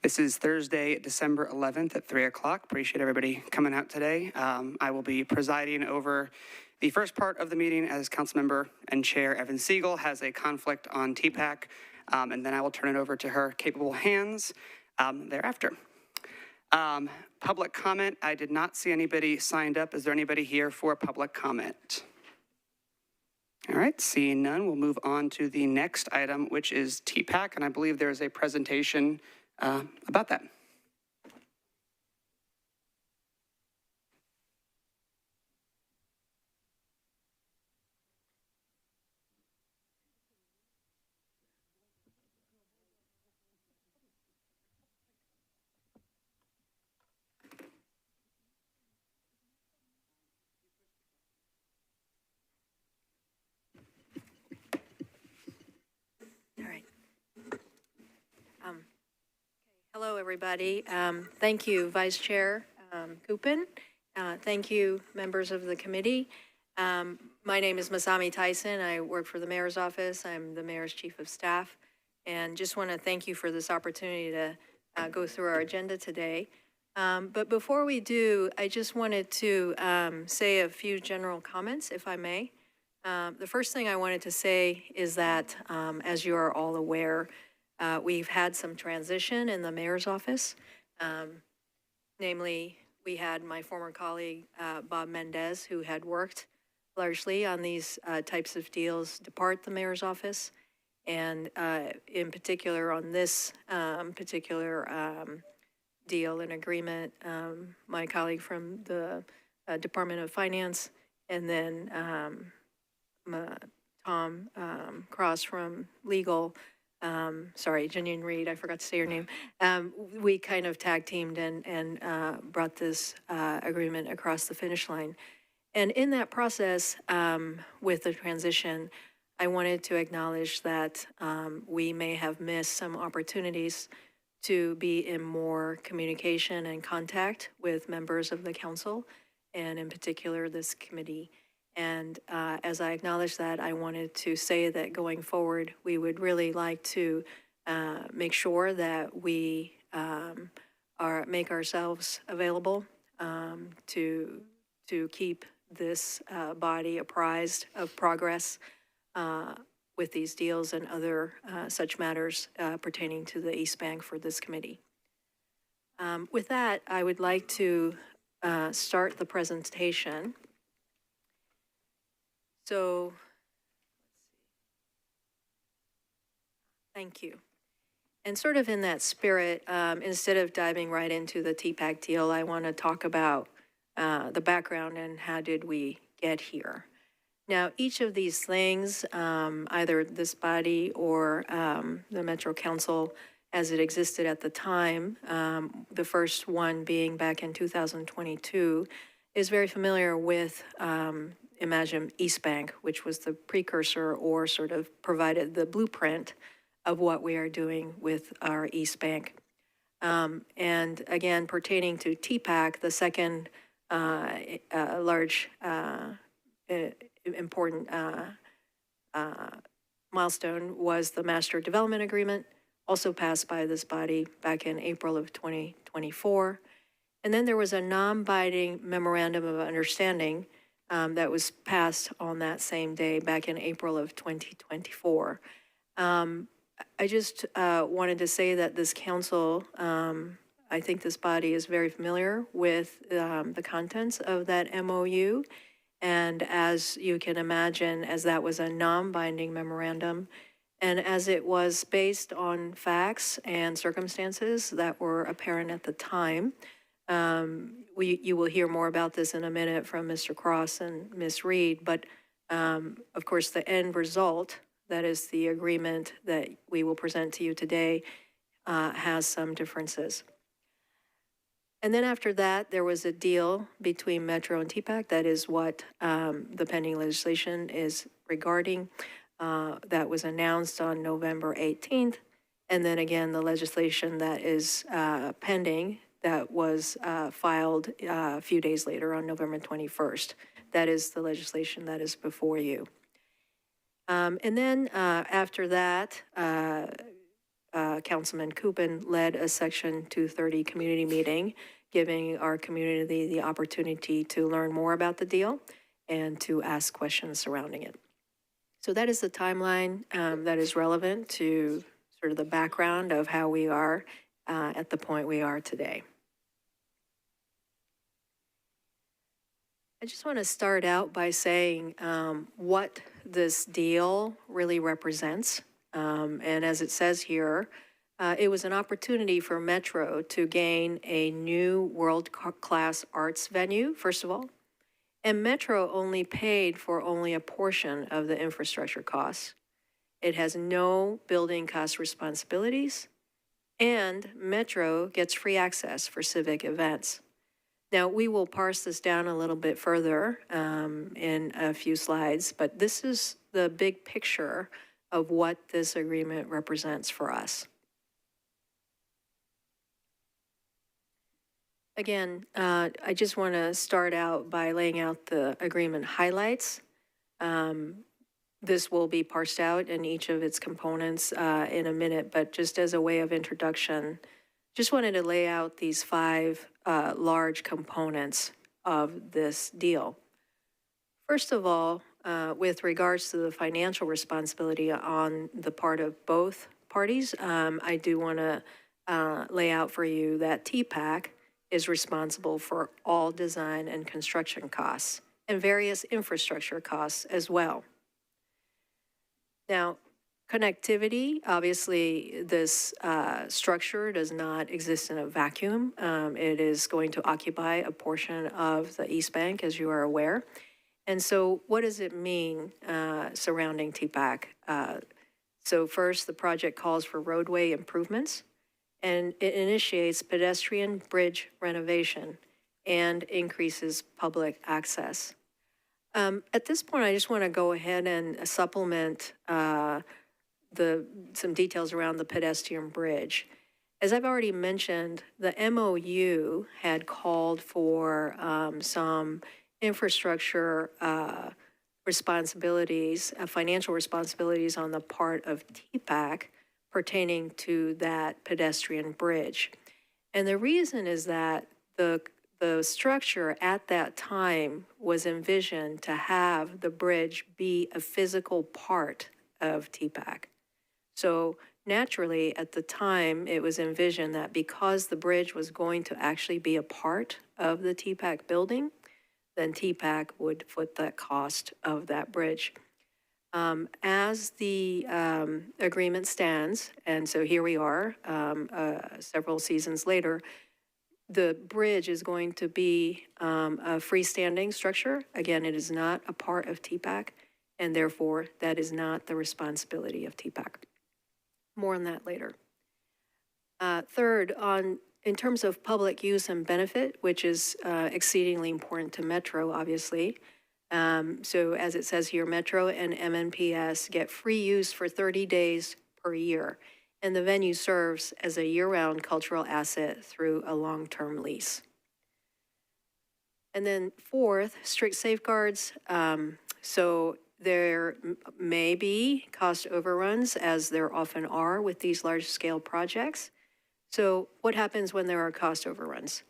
This is Thursday, December 11th at 3 o'clock. Appreciate everybody coming out today. I will be presiding over the first part of the meeting as Councilmember and Chair Evan Siegel has a conflict on TPAC, and then I will turn it over to her capable hands thereafter. Public comment, I did not see anybody signed up. Is there anybody here for public comment? All right, seeing none, we'll move on to the next item, which is TPAC, and I believe there is a presentation about that. All right. Hello, everybody. Thank you, Vice Chair Kupin. Thank you, members of the committee. My name is Masami Tyson. I work for the Mayor's Office. I'm the Mayor's Chief of Staff. And just want to thank you for this opportunity to go through our agenda today. But before we do, I just wanted to say a few general comments, if I may. The first thing I wanted to say is that, as you are all aware, we've had some transition in the mayor's office. Namely, we had my former colleague, Bob Mendez, who had worked largely on these types of deals, depart the mayor's office. And in particular, on this particular deal and agreement, my colleague from the Department of Finance, and then Tom Cross from legal, sorry, Janine Reed, I forgot to say your name. We kind of tag teamed and brought this agreement across the finish line. And in that process, with the transition, I wanted to acknowledge that we may have missed some opportunities to be in more communication and contact with members of the council, and in particular this committee. And as I acknowledge that, I wanted to say that going forward, we would really like to make sure that we make ourselves available to keep this body apprised of progress with these deals and other such matters pertaining to the East Bank for this committee. With that, I would like to start the presentation. So, thank you. And sort of in that spirit, instead of diving right into the TPAC deal, I want to talk about the background and how did we get here. Now, each of these things, either this body or the Metro Council as it existed at the time, the first one being back in 2022, is very familiar with Imagine East Bank, which was the precursor or sort of provided the blueprint of what we are doing with our East Bank. And again, pertaining to TPAC, the second large important milestone was the Master Development Agreement, also passed by this body back in April of 2024. And then there was a non-binding memorandum of understanding that was passed on that same day back in April of 2024. I just wanted to say that this council, I think this body is very familiar with the contents of that MOU. And as you can imagine, as that was a non-binding memorandum, and as it was based on facts and circumstances that were apparent at the time, you will hear more about this in a minute from Mr. Cross and Ms. Reed, but of course the end result, that is the agreement that we will present to you today, has some differences. And then after that, there was a deal between Metro and TPAC. That is what the pending legislation is regarding. That was announced on November 18th. And then again, the legislation that is pending that was filed a few days later on November 21st. That is the legislation that is before you. And then after that, Councilman Coopin led a Section 230 community meeting, giving our community the opportunity to learn more about the deal and to ask questions surrounding it. So that is the timeline that is relevant to sort of the background of how we are at the point we are today. I just want to start out by saying what this deal really represents. And as it says here, it was an opportunity for Metro to gain a new world-class arts venue, first of all. And Metro only paid for only a portion of the infrastructure costs. It has no building cost responsibilities, and Metro gets free access for civic events. Now, we will parse this down a little bit further in a few slides, but this is the big picture of what this agreement represents for us. Again, I just want to start out by laying out the agreement highlights. This will be parsed out in each of its components in a minute, but just as a way of introduction, just wanted to lay out these 5 large components of this deal. First of all, with regards to the financial responsibility on the part of both parties, I do want to lay out for you that TPAC is responsible for all design and construction costs and various infrastructure costs as well. Now, connectivity, obviously this structure does not exist in a vacuum. It is going to occupy a portion of the East Bank, as you are aware. And so what does it mean surrounding TPAC? So first, the project calls for roadway improvements, and it initiates pedestrian bridge renovation and increases public access. At this point, I just want to go ahead and supplement some details around the pedestrian bridge. As I've already mentioned, the MOU had called for some infrastructure responsibilities, financial responsibilities on the part of TPAC pertaining to that pedestrian bridge. And the reason is that the structure at that time was envisioned to have the bridge be a physical part of TPAC. So naturally, at the time, it was envisioned that because the bridge was going to actually be a part of the TPAC building, then TPAC would foot the cost of that bridge. As the agreement stands, and so here we are, several seasons later, the bridge is going to be a freestanding structure. Again, it is not a part of TPAC, and therefore that is not the responsibility of TPAC. More on that later. Third, in terms of public use and benefit, which is exceedingly important to Metro, obviously. So as it says here, Metro and MNPS get free use for 30 days per year, and the venue serves as a year-round cultural asset through a long-term lease. And then fourth, strict safeguards. So there may be cost overruns, as there often are with these large-scale projects. So what happens when there are cost overruns?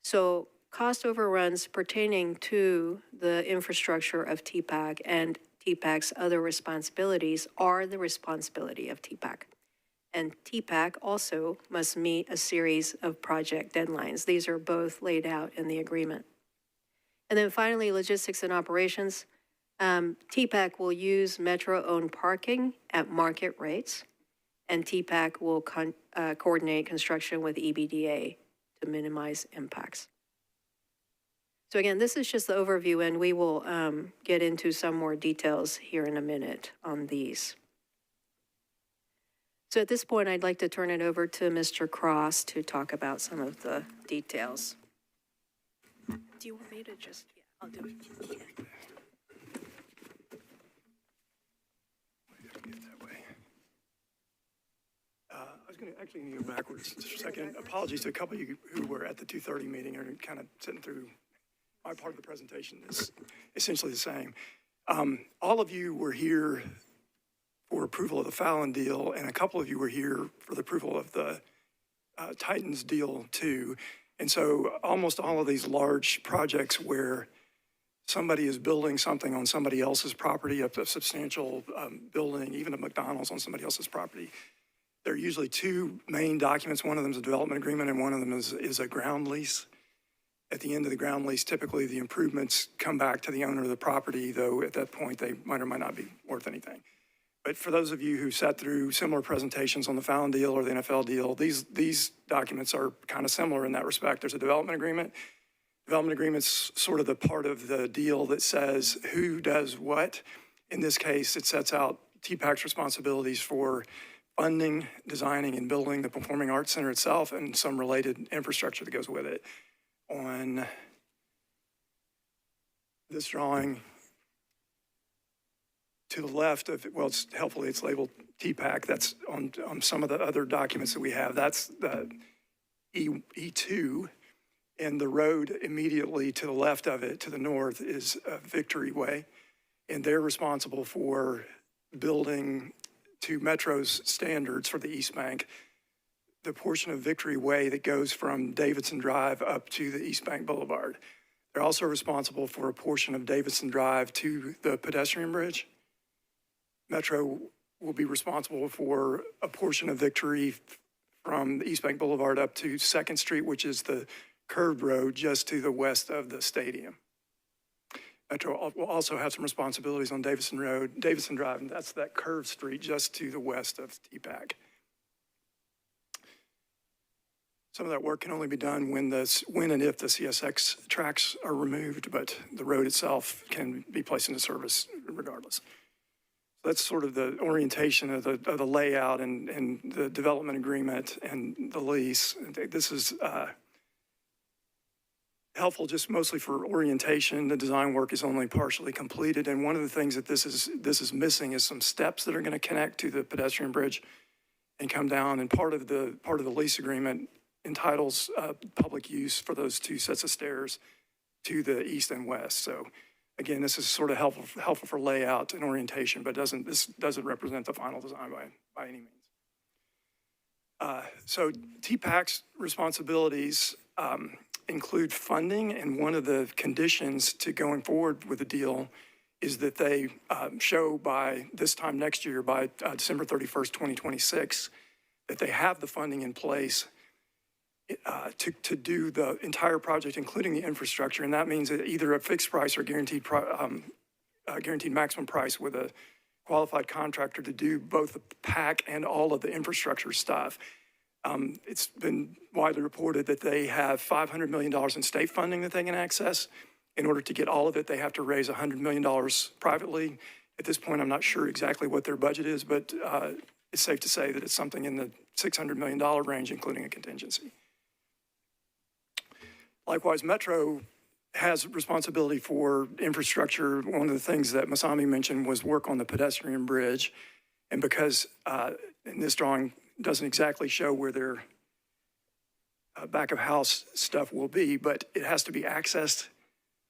So cost overruns pertaining to the infrastructure of TPAC and TPAC's other responsibilities are the responsibility of TPAC. And TPAC also must meet a series of project deadlines. These are both laid out in the agreement. And then finally, logistics and operations. TPAC will use Metro-owned parking at market rates, and TPAC will coordinate construction with EBDA to minimize impacts. So again, this is just the overview, and we will get into some more details here in a minute on these. So at this point, I'd like to turn it over to Mr. Cross to talk about some of the details. Do you want me to just, yeah, I'll do it. Yeah. I was going to actually go backwards just a second. Apologies to a couple of you who were at the 2:30 meeting and kind of sitting through my part of the presentation is essentially the same. All of you were here for approval of the Fallon deal, and a couple of you were here for the approval of the Titans deal too. And so almost all of these large projects where somebody is building something on somebody else's property, a substantial building, even a McDonald's on somebody else's property, there are usually two main documents. One of them is a development agreement, and one of them is a ground lease. At the end of the ground lease, typically the improvements come back to the owner of the property, though at that point they might or might not be worth anything. But for those of you who sat through similar presentations on the Fallon deal or the NFL deal, these documents are kind of similar in that respect. There's a development agreement. Development agreement's sort of the part of the deal that says who does what. In this case, it sets out TPAC's responsibilities for funding, designing, and building the Performing Arts Center itself and some related infrastructure that goes with it. On this drawing, to the left of, well, it's labeled TPAC. That's on some of the other documents that we have. That's the E2, and the road immediately to the left of it, to the north, is Victory Way, and they're responsible for building to Metro's standards for the East Bank the portion of Victory Way that goes from Davidson Drive up to the East Bank Boulevard. They're also responsible for a portion of Davidson Drive to the pedestrian bridge. Metro will be responsible for a portion of Victory from the East Bank Boulevard up to 2nd Street, which is the curved road just to the west of the stadium. Metro will also have some responsibilities on Davidson Drive, and that's that curved street just to the west of TPAC. Some of that work can only be done when and if the CSX tracks are removed, but the road itself can be placed into service regardless. That's sort of the orientation of the layout and the development agreement and the lease. This is helpful just mostly for orientation. The design work is only partially completed, and one of the things that this is missing is some steps that are going to connect to the pedestrian bridge and come down. And part of the lease agreement entitles public use for those two sets of stairs to the east and west. So again, this is sort of helpful for layout and orientation, but this doesn't represent the final design by any means. So TPAC's responsibilities include funding, and one of the conditions to going forward with the deal is that they show by this time next year, by December 31st, 2026, that they have the funding in place to do the entire project, including the infrastructure. And that means that either a fixed price or guaranteed maximum price with a qualified contractor to do both the PAC and all of the infrastructure stuff. It's been widely reported that they have $500 million in state funding that they can access. In order to get all of it, they have to raise $100 million privately. At this point, I'm not sure exactly what their budget is, but it's safe to say that it's something in the $600 million range, including a contingency. Likewise, Metro has responsibility for infrastructure. One of the things that Masami mentioned was work on the pedestrian bridge. And because in this drawing doesn't exactly show where their back of house stuff will be, but it has to be accessed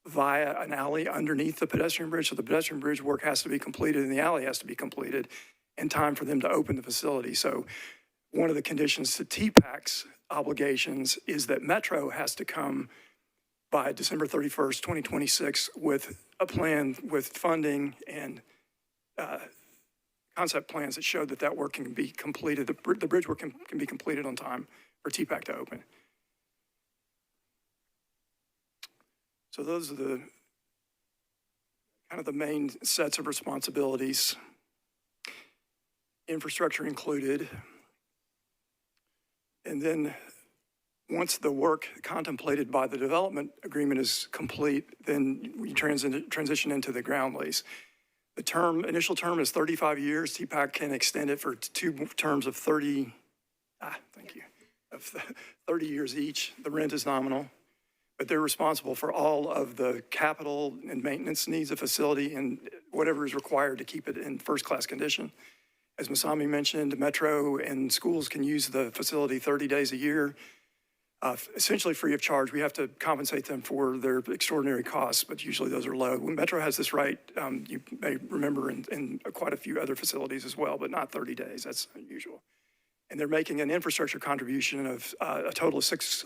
via an alley underneath the pedestrian bridge. So the pedestrian bridge work has to be completed and the alley has to be completed in time for them to open the facility. So one of the conditions to TPAC's obligations is that Metro has to come by December 31st, 2026 with a plan with funding and concept plans that show that work can be completed, the bridge work can be completed on time for TPAC to open. So those are the kind of the main sets of responsibilities, infrastructure included. And then once the work contemplated by the development agreement is complete, then we transition into the ground lease. The initial term is 35 years. TPAC can extend it for two terms of 30 years each. The rent is nominal, but they're responsible for all of the capital and maintenance needs of facility and whatever is required to keep it in first-class condition. As Masami mentioned, Metro and schools can use the facility 30 days a year. essentially free of charge. We have to compensate them for their extraordinary costs, but usually those are low. Metro has this right, you may remember in quite a few other facilities as well, but not 30 days. That's unusual. And they're making an infrastructure contribution of a total of $6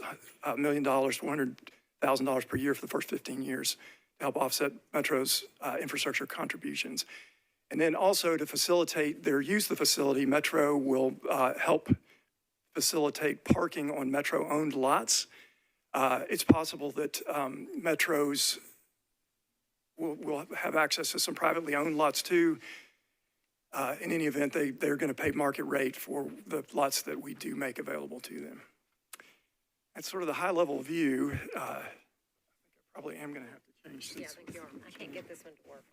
million, $400,000 per year for the first 15 years to help offset Metro's infrastructure contributions. And then also to facilitate their use of the facility, Metro will help facilitate parking on Metro-owned lots. It's possible that Metros will have access to some privately owned lots too. In any event, they're going to pay market rate for the lots that we do make available to them. That's sort of the high-level view. I think I probably am going to have to change this. Yeah, I think you are. I can't get this one to work.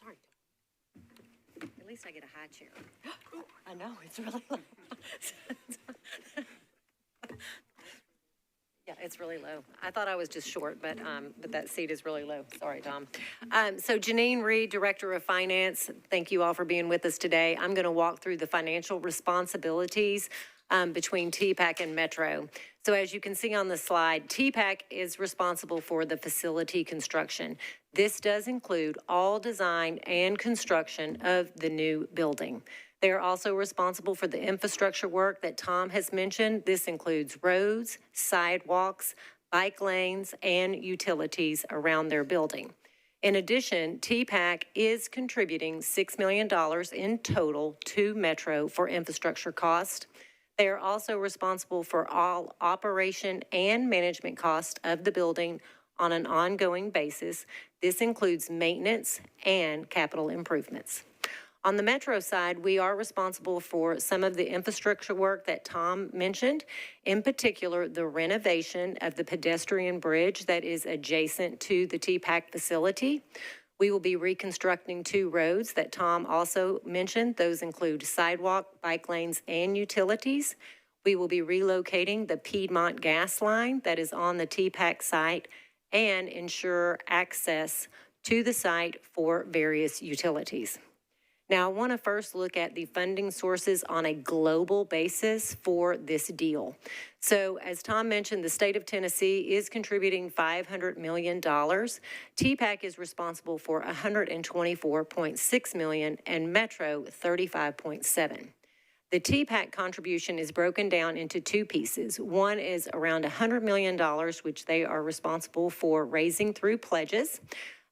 Sorry. At least I get a high chair. I know, it's really low. Yeah, it's really low. I thought I was just short, but that seat is really low. Sorry, Tom. So Janine Reed, Director of Finance, thank you all for being with us today. I'm going to walk through the financial responsibilities between TPAC and Metro. So as you can see on the slide, TPAC is responsible for the facility construction. This does include all design and construction of the new building. They are also responsible for the infrastructure work that Tom has mentioned. This includes roads, sidewalks, bike lanes, and utilities around their building. In addition, TPAC is contributing $6 million in total to Metro for infrastructure costs. They are also responsible for all operation and management costs of the building on an ongoing basis. This includes maintenance and capital improvements. On the Metro side, we are responsible for some of the infrastructure work that Tom mentioned, in particular, the renovation of the pedestrian bridge that is adjacent to the TPAC facility. We will be reconstructing 2 roads that Tom also mentioned. Those include sidewalk, bike lanes, and utilities. We will be relocating the Piedmont gas line that is on the TPAC site and ensure access to the site for various utilities. Now, I want to first look at the funding sources on a global basis for this deal. So, as Tom mentioned, the state of Tennessee is contributing $500 million. TPAC is responsible for $124.6 million, and Metro $35.7. The TPAC contribution is broken down into 2 pieces. One is around $100 million, which they are responsible for raising through pledges.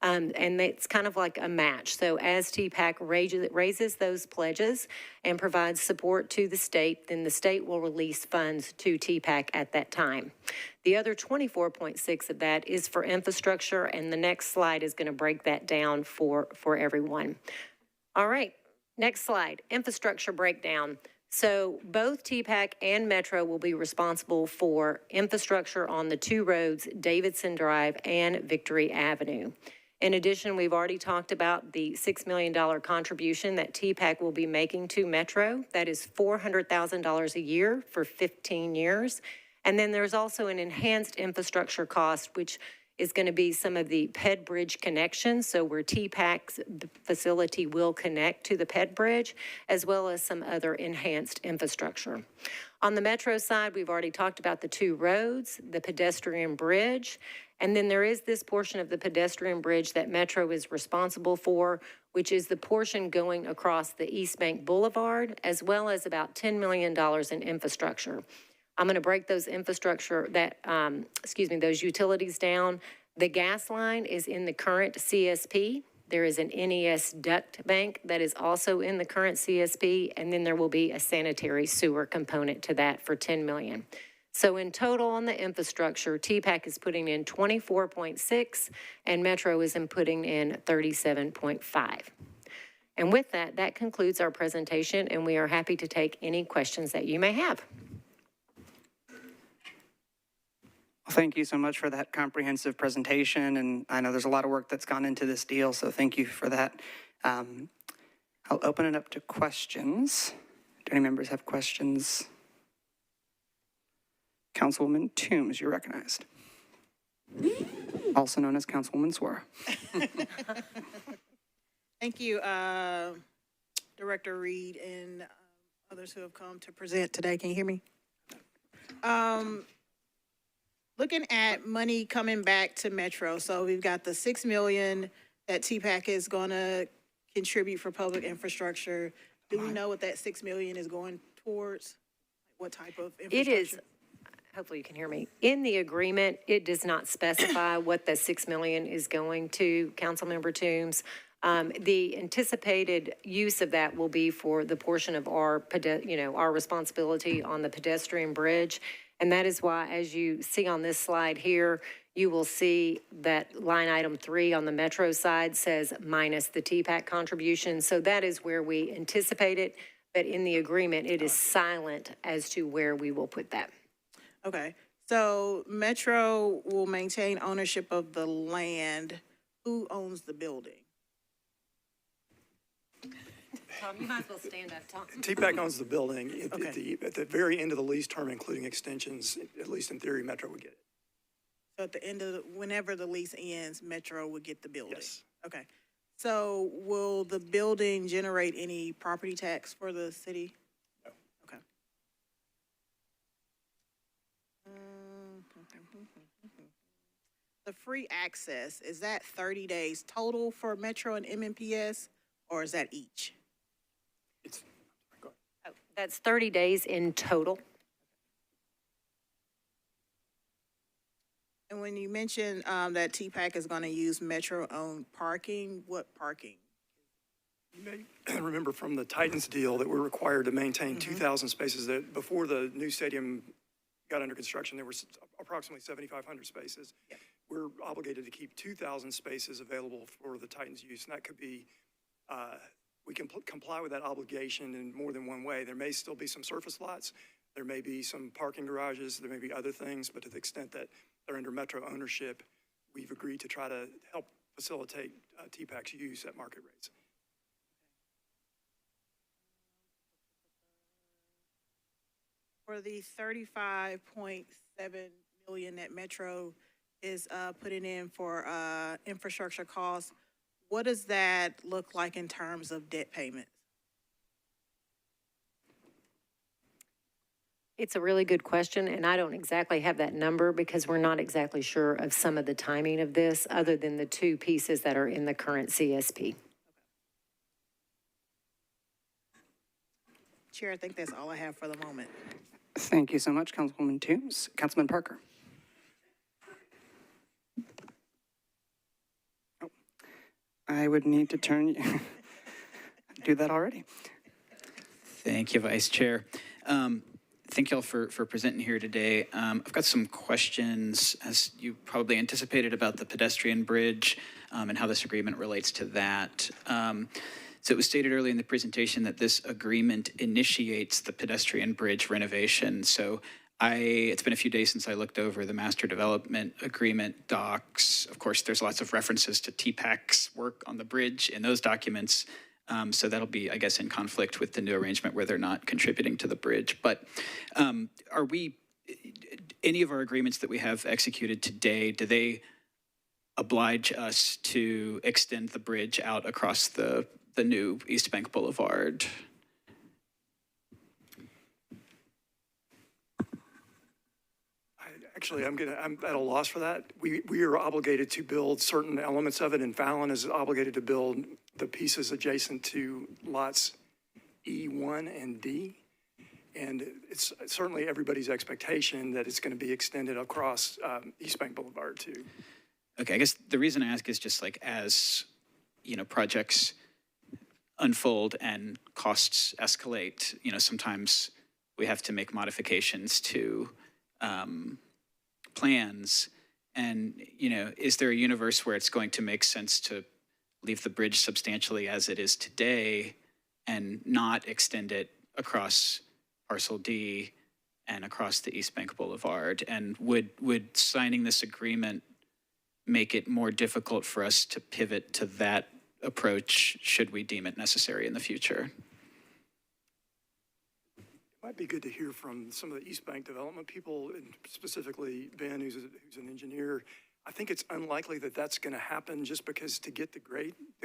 And it's kind of like a match. So as TPAC raises those pledges and provides support to the state, then the state will release funds to TPAC at that time. The other 24.6 of that is for infrastructure, and the next slide is going to break that down for everyone. All right, next slide, infrastructure breakdown. So both TPAC and Metro will be responsible for infrastructure on the 2 roads, Davidson Drive and Victory Avenue. In addition, we've already talked about the $6 million contribution that TPAC will be making to Metro. That is $400,000 a year for 15 years. And then there's also an enhanced infrastructure cost, which is going to be some of the PED Bridge connections, so where TPAC's facility will connect to the PED Bridge, as well as some other enhanced infrastructure. On the Metro side, we've already talked about the 2 roads, the pedestrian bridge, and then there is this portion of the pedestrian bridge that Metro is responsible for, which is the portion going across the East Bank Boulevard, as well as about $10 million in infrastructure. I'm going to break those infrastructure those utilities down. The gas line is in the current CSP. There is an NES duct bank that is also in the current CSP, and then there will be a sanitary sewer component to that for $10 million. So in total on the infrastructure, TPAC is putting in 24.6 and Metro is putting in 37.5. And with that, that concludes our presentation, and we are happy to take any questions that you may have. Well, thank you so much for that comprehensive presentation, and I know there's a lot of work that's gone into this deal, so thank you for that. I'll open it up to questions. Do any members have questions? Councilwoman Toombs, you're recognized. Also known as Councilwoman Swara. Thank you, Director Reed and others who have come to present today. Can you hear me? Looking at money coming back to Metro, so we've got the 6 million that TPAC is gonna contribute for public infrastructure. Do we know what that 6 million is going towards? What type of infrastructure? It is, hopefully you can hear me. In the agreement, it does not specify what the 6 million is going to, Councilmember Toombs. The anticipated use of that will be for the portion of our, our responsibility on the pedestrian bridge. And that is why, as you see on this slide here, you will see that line item 3 on the Metro side says minus the TPAC contribution. So that is where we anticipate it. But in the agreement, it is silent as to where we will put that. Okay, so Metro will maintain ownership of the land. Who owns the building? Tom, you might as well stand up, Tom. TPAC owns the building. Okay. At the very end of the lease term, including extensions, at least in theory, Metro would get it. So at the end of, whenever the lease ends, Metro would get the building? Yes. Okay, so will the building generate any property tax for the city? No. Okay. The free access, is that 30 days total for Metro and MMPS, or is that each? It's, go ahead. Oh, that's 30 days in total. And when you mentioned that TPAC is going to use Metro-owned parking, what parking? You may remember from the Titans deal that we're required to maintain 2,000 spaces. That before the new stadium got under construction, there were approximately 7,500 spaces. Yeah. We're obligated to keep 2,000 spaces available for the Titans use, and that could be, we can comply with that obligation in more than one way. There may still be some surface lots, there may be some parking garages, there may be other things, but to the extent that they're under Metro ownership, we've agreed to try to help facilitate TPAC's use at market rates. For the 35.7 million that Metro is putting in for infrastructure costs, what does that look like in terms of debt payments? It's a really good question, and I don't exactly have that number because we're not exactly sure of some of the timing of this other than the 2 pieces that are in the current CSP. Chair, I think that's all I have for the moment. Thank you so much, Councilwoman Toombs. Councilman Parker. Oh, I would need to turn, do that already. Thank you, Vice Chair. Thank you all for presenting here today. I've got some questions, as you probably anticipated, about the pedestrian bridge and how this agreement relates to that. So it was stated early in the presentation that this agreement initiates the pedestrian bridge renovation. So it's been a few days since I looked over the master development agreement docs. Of course, there's lots of references to TPAC's work on the bridge in those documents. So that'll be, I guess, in conflict with the new arrangement where they're not contributing to the bridge. But any of our agreements that we have executed today, do they oblige us to extend the bridge out across the new East Bank Boulevard? I'm at a loss for that. We are obligated to build certain elements of it, and Fallon is obligated to build the pieces adjacent to lots E1 and D. And it's certainly everybody's expectation that it's going to be extended across East Bank Boulevard too. Okay, I guess the reason I ask is just like as, projects unfold and costs escalate, sometimes we have to make modifications to plans. And, is there a universe where it's going to make sense to leave the bridge substantially as it is today and not extend it across Parcel D and across the East Bank Boulevard? And would signing this agreement make it more difficult for us to pivot to that approach should we deem it necessary in the future? Might be good to hear from some of the East Bank development people, and specifically Ben, who's an engineer. I think it's unlikely that that's going to happen just because to get the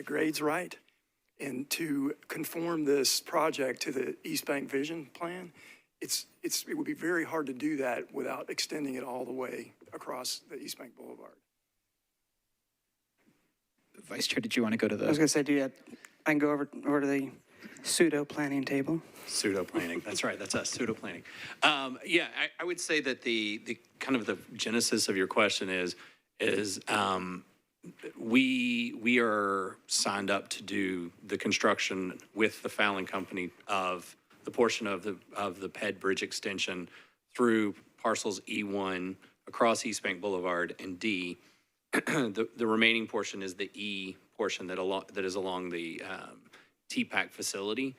grades right and to conform this project to the East Bank vision plan, it would be very hard to do that without extending it all the way across the East Bank Boulevard. Vice Chair, did you want to go to I was the, going to say, I can go over to the pseudo planning table. Pseudo planning. That's right. That's us. Pseudo planning. Yeah, I would say that the kind of the genesis of your question is we are signed up to do the construction with the Fallon Company of the portion of the PED Bridge extension through parcels E1 across East Bank Boulevard and D. The remaining portion is the E portion that is along the TPAC facility.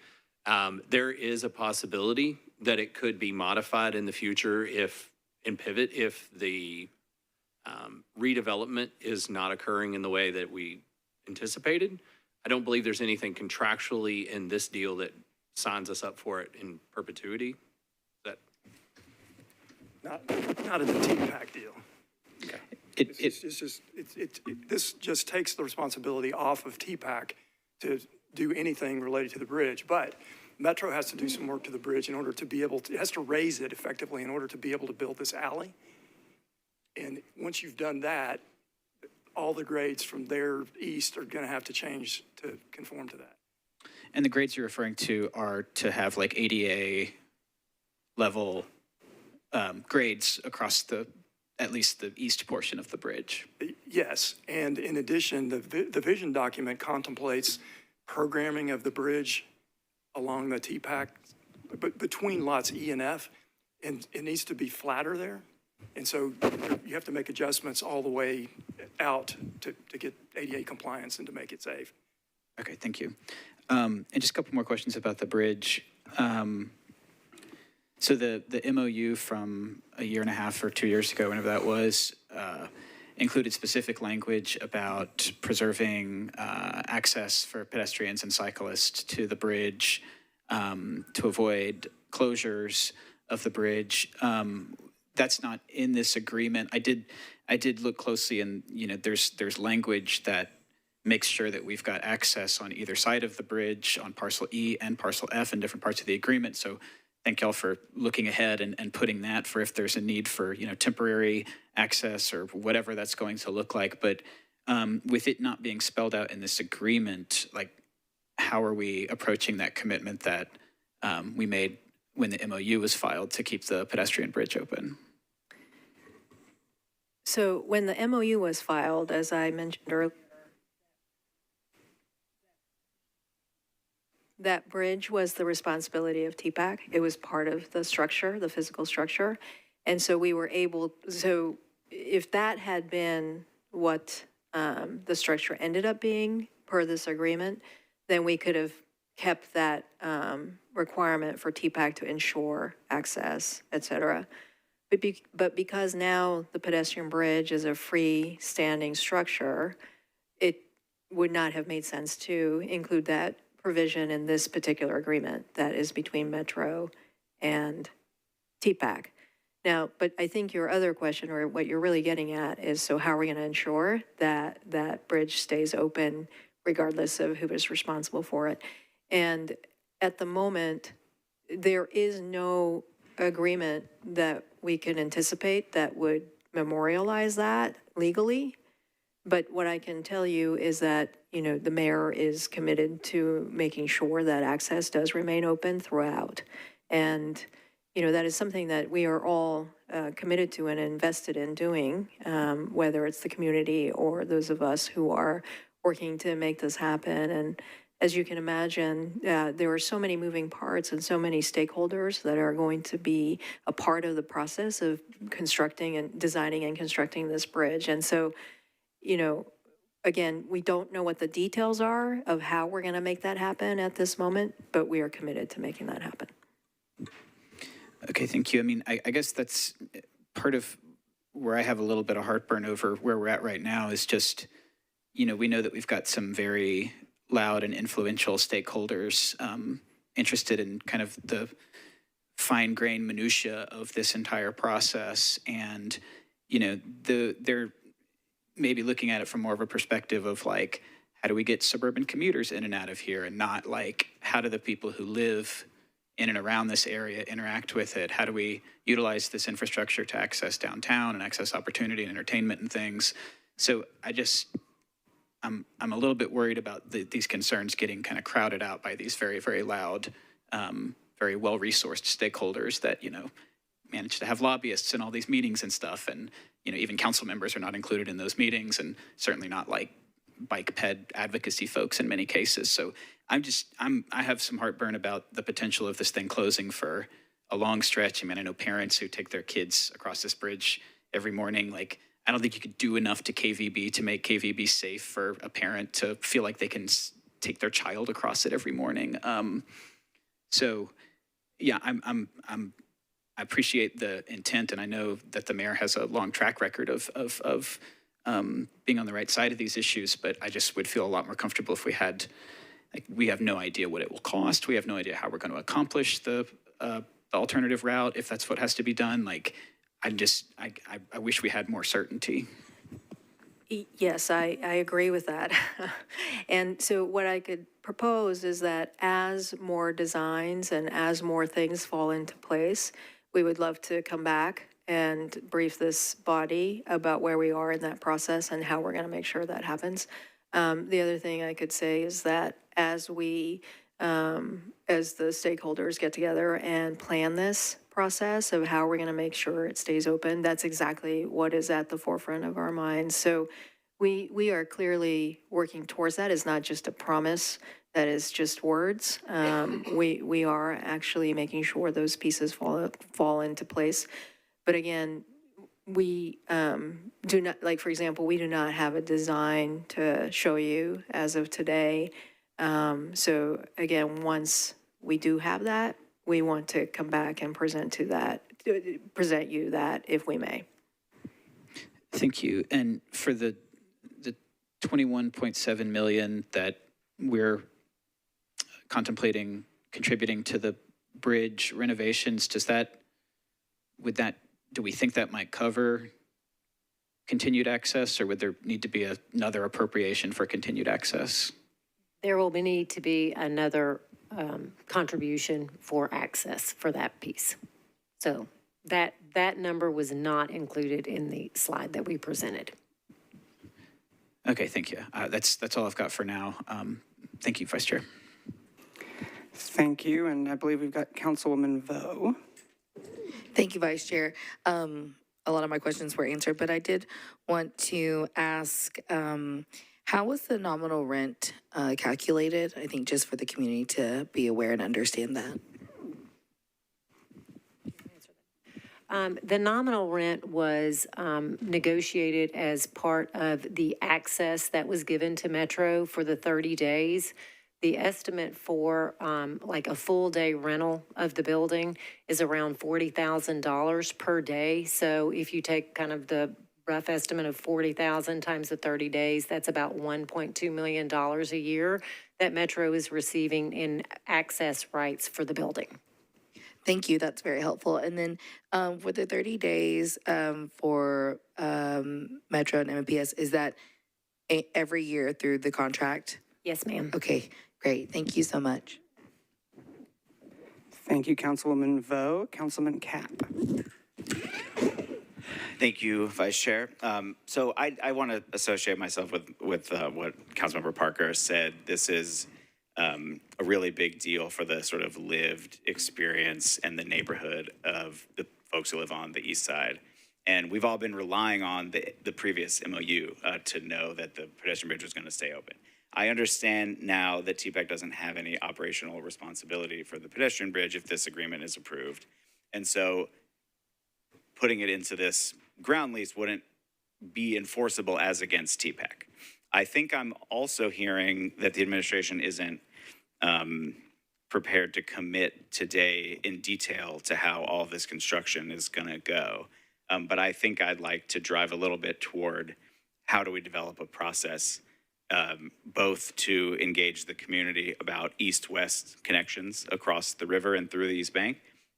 There is a possibility that it could be modified in the future in Pivot if the redevelopment is not occurring in the way that we anticipated. I don't believe there's anything contractually in this deal that signs us up for it in perpetuity. Not in the TPAC deal. it, This just takes the responsibility off of TPAC to do anything related to the bridge, but Metro has to do some work to the bridge in order to be able to, it has to raise it effectively in order to be able to build this alley. And once you've done that, all the grades from there east are going to have to change to conform to that. and the grades you're referring to are to have like ADA level grades across at least the east portion of the bridge. Yes, and in addition, the vision document contemplates programming of the bridge along the TPAC, but between lots E and F, and it needs to be flatter there. And so you have to make adjustments all the way out to get ADA compliance and to make it safe. Okay, thank you. And just a couple more questions about the bridge. So the MOU from a year and a half or 2 years ago, whenever that was, included specific language about preserving access for pedestrians and cyclists to the bridge, to avoid closures of the bridge. That's not in this agreement. I did look closely, and there's language that makes sure that we've got access on either side of the bridge on parcel E and parcel F in different parts of the agreement. So thank y'all for looking ahead and putting that for if there's a need for temporary access or whatever that's going to look like. But with it not being spelled out in this agreement, like how are we approaching that commitment that we made when the MOU was filed to keep the pedestrian bridge open? So when the MOU was filed, as I mentioned earlier, that bridge was the responsibility of TPAC. It was part of the structure, the physical structure. And so we were so if that had been what the structure ended up being per this agreement, then we could have kept that requirement for TPAC to ensure access, et cetera. But because now the pedestrian bridge is a freestanding structure, it would not have made sense to include that provision in this particular agreement that is between Metro and TPAC. Now, but I think your other question, or what you're really getting at, is so how are we going to ensure that that bridge stays open regardless of who is responsible for it? And at the moment, there is no agreement that we can anticipate that would memorialize that legally. But what I can tell you is that, the mayor is committed to making sure that access does remain open throughout. And, that is something that we are all committed to and invested in doing, whether it's the community or those of us who are working to make this happen. And as you can imagine, there are so many moving parts and so many stakeholders that are going to be a part of the process of constructing and designing and constructing this bridge. And so, again, we don't know what the details are of how we're going to make that happen at this moment, but we are committed to making that happen. Okay, thank you. I mean, I guess that's part of where I have a little bit of heartburn over where we're at right now is just, we know that we've got some very loud and influential stakeholders interested in kind of the fine-grained minutia of this entire process. And, they're maybe looking at it from more of a perspective of like, how do we get suburban commuters in and out of here, and not like, how do the people who live in and around this area interact with it? How do we utilize this infrastructure to access downtown and access opportunity and entertainment and things? So I'm a little bit worried about these concerns getting kind of crowded out by these very, very loud, very well-resourced stakeholders that, manage to have lobbyists in all these meetings and stuff. And, even council members are not included in those meetings, and certainly not like bike ped advocacy folks in many cases. So I have some heartburn about the potential of this thing closing for a long stretch. I know parents who take their kids across this bridge every morning. Like, I don't think you could do enough to KVB to make KVB safe for a parent to feel like they can take their child across it every morning. So yeah, I appreciate the intent, and I know that the mayor has a long track record of being on the right side of these issues, but I just would feel a lot more comfortable if we have no idea what it will cost. We have no idea how we're going to accomplish the alternative route, if that's what has to be done. I wish we had more certainty. Yes, I agree with that. And so what I could propose is that as more designs and as more things fall into place, we would love to come back and brief this body about where we are in that process and how we're going to make sure that happens. The other thing I could say is that as the stakeholders get together and plan this process of how we're going to make sure it stays open, that's exactly what is at the forefront of our minds. So we are clearly working towards that. It's not just a promise that is just words. We are actually making sure those pieces fall into place. But again, we do not, like, for example, we do not have a design to show you as of today. So again, once we do have that, we want to come back and present you that if we may. Thank you. And for the 21.7 million that we're contemplating contributing to the bridge renovations, do we think that might cover continued access, or would there need to be another appropriation for continued access? There will need to be another contribution for access for that piece. So that number was not included in the slide that we presented. Okay, thank you. That's all I've got for now. Thank you, Vice Chair. Thank you, and I believe we've got Councilwoman Vo. Thank you, Vice Chair. A lot of my questions were answered, but I did want to ask, how was the nominal rent calculated? I think just for the community to be aware and understand that. The nominal rent was negotiated as part of the access that was given to Metro for the 30 days. The estimate for like a full day rental of the building is around $40,000 per day. So if you take kind of the rough estimate of 40,000 times the 30 days, that's about $1.2 million a year that Metro is receiving in access rights for the building. Thank you. That's very helpful. And then for the 30 days for Metro and MPS, is that every year through the contract? Yes, ma'am. Okay, great. Thank you so much. Thank you, Councilwoman Vo. Councilman Cap. Thank you, Vice Chair. So I want to associate myself with what Councilmember Parker said. This is a really big deal for the sort of lived experience and the neighborhood of the folks who live on the east side. And we've all been relying on the previous MOU to know that the pedestrian bridge was going to stay open. I understand now that TPAC doesn't have any operational responsibility for the pedestrian bridge if this agreement is approved. And so putting it into this ground lease wouldn't be enforceable as against TPAC. I think I'm also hearing that the administration isn't prepared to commit today in detail to how all this construction is going to go. But I think I'd like to drive a little bit toward how do we develop a process both to engage the community about east-west connections across the river and through the East Bank,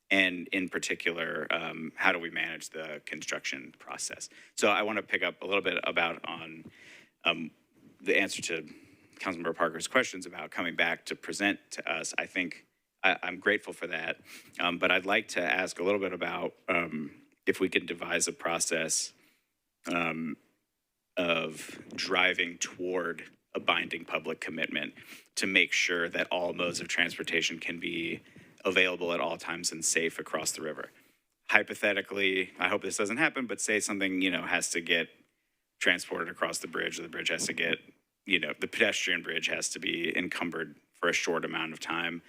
and in particular, how do we manage the construction process? So I want to pick up a little bit about on the answer to Councilmember Parker's questions about coming back to present to us. I think I'm grateful for that. But I'd like to ask a little bit about if we could devise a process of driving toward a binding public commitment to make sure that all modes of transportation can be available at all times and safe across the river. Hypothetically, I hope this doesn't happen, but say something, has to get transported across the bridge, or the bridge has to get, the pedestrian bridge has to be encumbered for a short amount of time.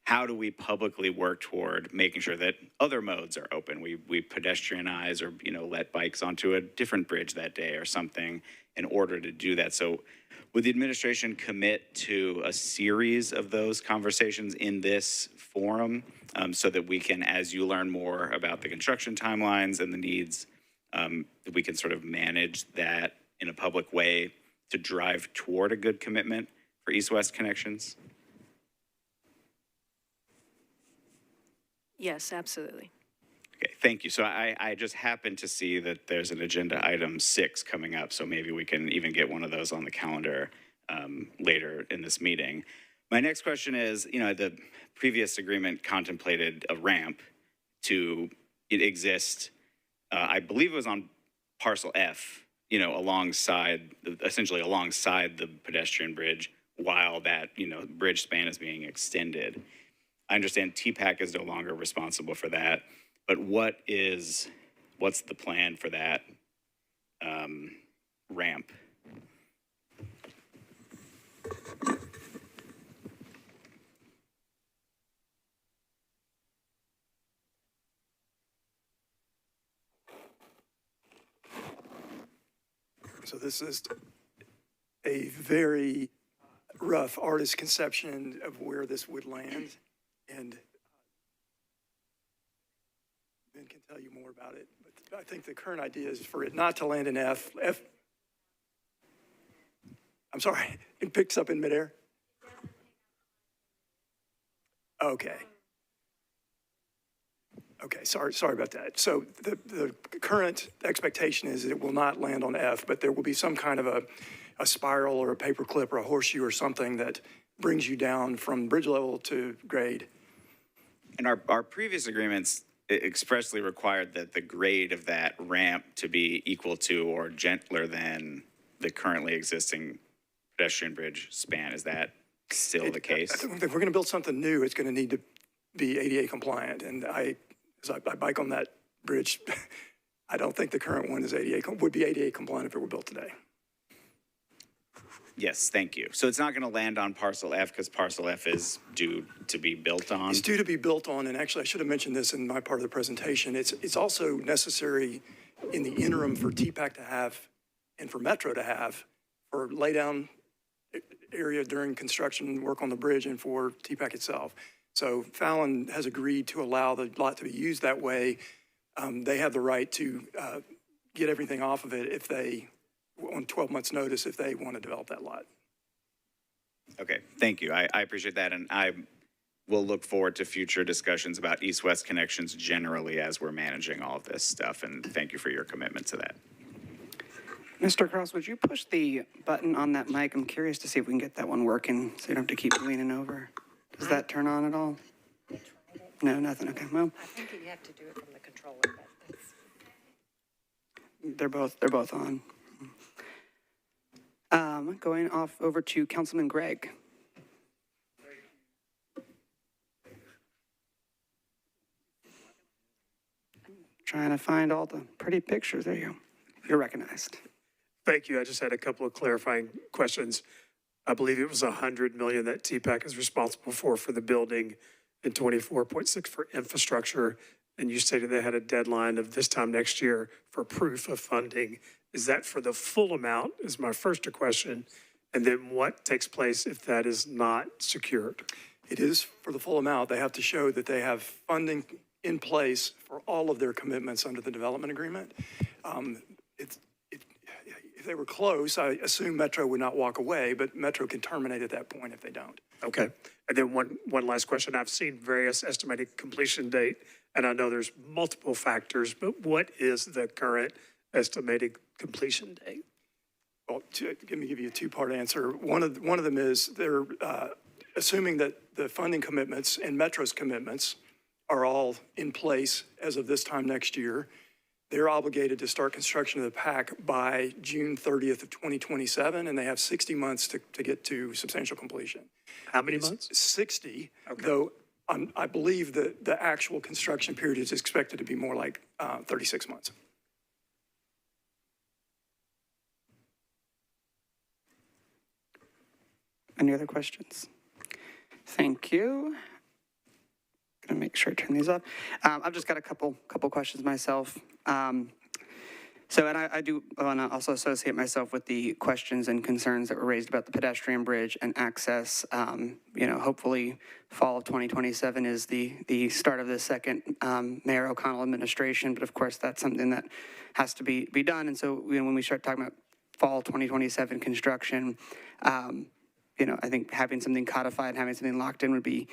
How do we publicly work toward making sure that other modes are open? We pedestrianize or, let bikes onto a different bridge that day or something in order to do that. So would the administration commit to a series of those conversations in this forum so that we can, as you learn more about the construction timelines and the needs, that we can sort of manage that in a public way to drive toward a good commitment for east-west connections? Yes, absolutely. Okay, thank you. So I just happened to see that there's an agenda item 6 coming up, so maybe we can even get one of those on the calendar later in this meeting. My next question is, the previous agreement contemplated a ramp to exist, I believe it was on parcel F, essentially alongside the pedestrian bridge while that, bridge span is being extended. I understand TPAC is no longer responsible for that, but what's the plan for that ramp? So this is a very rough artist conception of where this would land, and Ben can tell you more about it. But I think the current idea is for it not to land in F. I'm sorry, it picks up in midair? Okay. Okay, sorry about that. So the current expectation is that it will not land on F, but there will be some kind of a spiral or a paper clip or a horseshoe or something that brings you down from bridge level to grade. And our previous agreements expressly required that the grade of that ramp to be equal to or gentler than the currently existing pedestrian bridge span. Is that still the case? I think if we're going to build something new, it's going to need to be ADA compliant. And as I bike on that bridge, I don't think the current one would be ADA compliant if it were built today. Yes, thank you. So it's not going to land on parcel F because parcel F is due to be built on? It's due to be built on, and actually I should have mentioned this in my part of the presentation. It's also necessary in the interim for TPAC to have and for Metro to have for laydown area during construction work on the bridge and for TPAC itself. So Fallon has agreed to allow the lot to be used that way. They have the right to get everything off of it if they, on 12 months' notice, if they want to develop that lot. Okay, thank you. I appreciate that, and I will look forward to future discussions about east-west connections generally as we're managing all of this stuff, and thank you for your commitment to that. Mr. Cross, would you push the button on that mic? I'm curious to see if we can get that one working so you don't have to keep leaning over. Does that turn on at all? No, nothing. Okay, well. I think you have to do it from the controller, but They're both on. Going off over to Councilman Gregg. Trying to find all the pretty pictures. There you go. You're recognized. Thank you. I just had a couple of clarifying questions. I believe it was $100 million that TPAC is responsible for the building and 24.6 for infrastructure. And you stated they had a deadline of this time next year for proof of funding. Is that for the full amount is my first question. And then what takes place if that is not secured? It is for the full amount. They have to show that they have funding in place for all of their commitments under the development agreement. If they were close, I assume Metro would not walk away, but Metro can terminate at that point if they don't. Okay. And then one last question. I've seen various estimated completion date, and I know there's multiple factors, but what is the current estimated completion date? Well, let me give you a two-part answer. One of them is they're assuming that the funding commitments and Metro's commitments are all in place as of this time next year, they're obligated to start construction of the PAC by June 30th of 2027, and they have 60 months to get to substantial completion. How many months? 60, Okay. though I believe that the actual construction period is expected to be more like 36 months. Any other questions? Thank you. Gonna make sure I turn these up. I've just got a couple questions myself. And I do want to also associate myself with the questions and concerns that were raised about the pedestrian bridge and access. Hopefully fall of 2027 is the start of the second Mayor O'Connell administration, but of course that's something that has to be done. And so when we start talking about fall 2027 construction, I think having something codified, having something locked in would be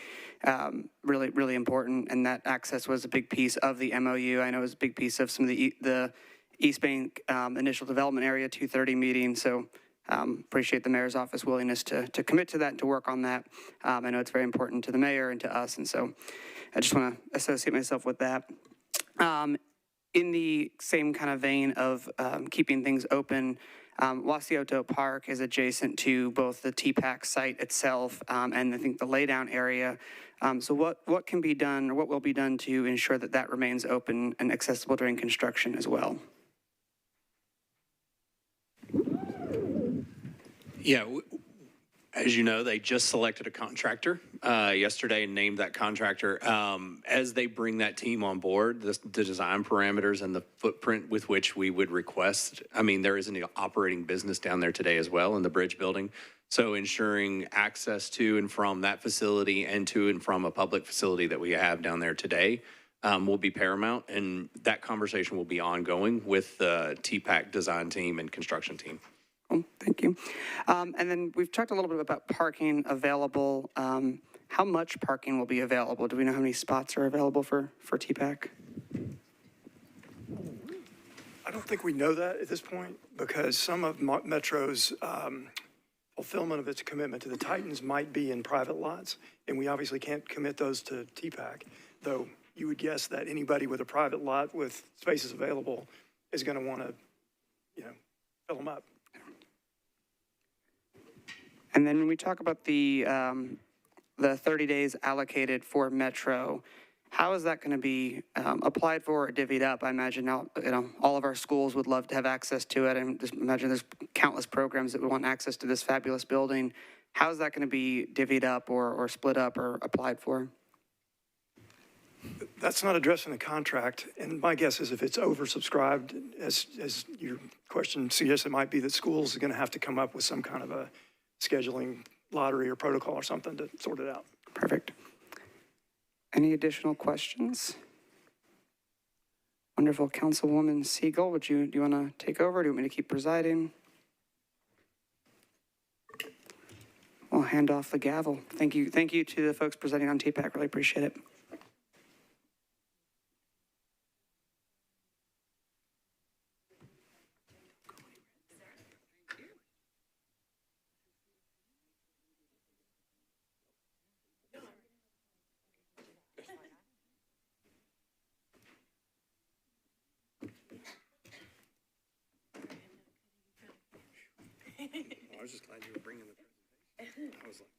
really, really important. And that access was a big piece of the MOU. I know it was a big piece of some of the East Bank Initial Development Area 230 meeting. So appreciate the mayor's office willingness to commit to that and to work on that. I know it's very important to the mayor and to us. And so I just want to associate myself with that. In the same kind of vein of keeping things open, Wasioto Park is adjacent to both the TPAC site itself and I think the laydown area. So what can be done or what will be done to ensure that that remains open and accessible during construction as well? Yeah, as you know, they just selected a contractor yesterday and named that contractor. As they bring that team on board, the design parameters and the footprint with which we would request, there is an operating business down there today as well in the bridge building. So ensuring access to and from that facility and to and from a public facility that we have down there today will be paramount. And that conversation will be ongoing with the TPAC design team and construction team. Thank you. And then we've talked a little bit about parking available. How much parking will be available? Do we know how many spots are available for TPAC? I don't think we know that at this point because some of Metro's fulfillment of its commitment to the Titans might be in private lots, and we obviously can't commit those to TPAC, though you would guess that anybody with a private lot with spaces available is going to want to, fill them up. And then when we talk about the 30 days allocated for Metro, how is that going to be applied for or divvied up? I imagine now, all of our schools would love to have access to it. And just imagine there's countless programs that would want access to this fabulous building. How is that going to be divvied up or split up or applied for? That's not addressed in the contract, and my guess is if it's oversubscribed, as your question suggests, it might be that schools are going to have to come up with some kind of a scheduling lottery or protocol or something to sort it out. Perfect. Any additional questions? Wonderful. Councilwoman Siegel, do you want to take over? Do you want me to keep presiding? I'll hand off the gavel. Thank you to the folks presenting on TPAC. Really appreciate it. I was just glad you were bringing the presentation. I was like,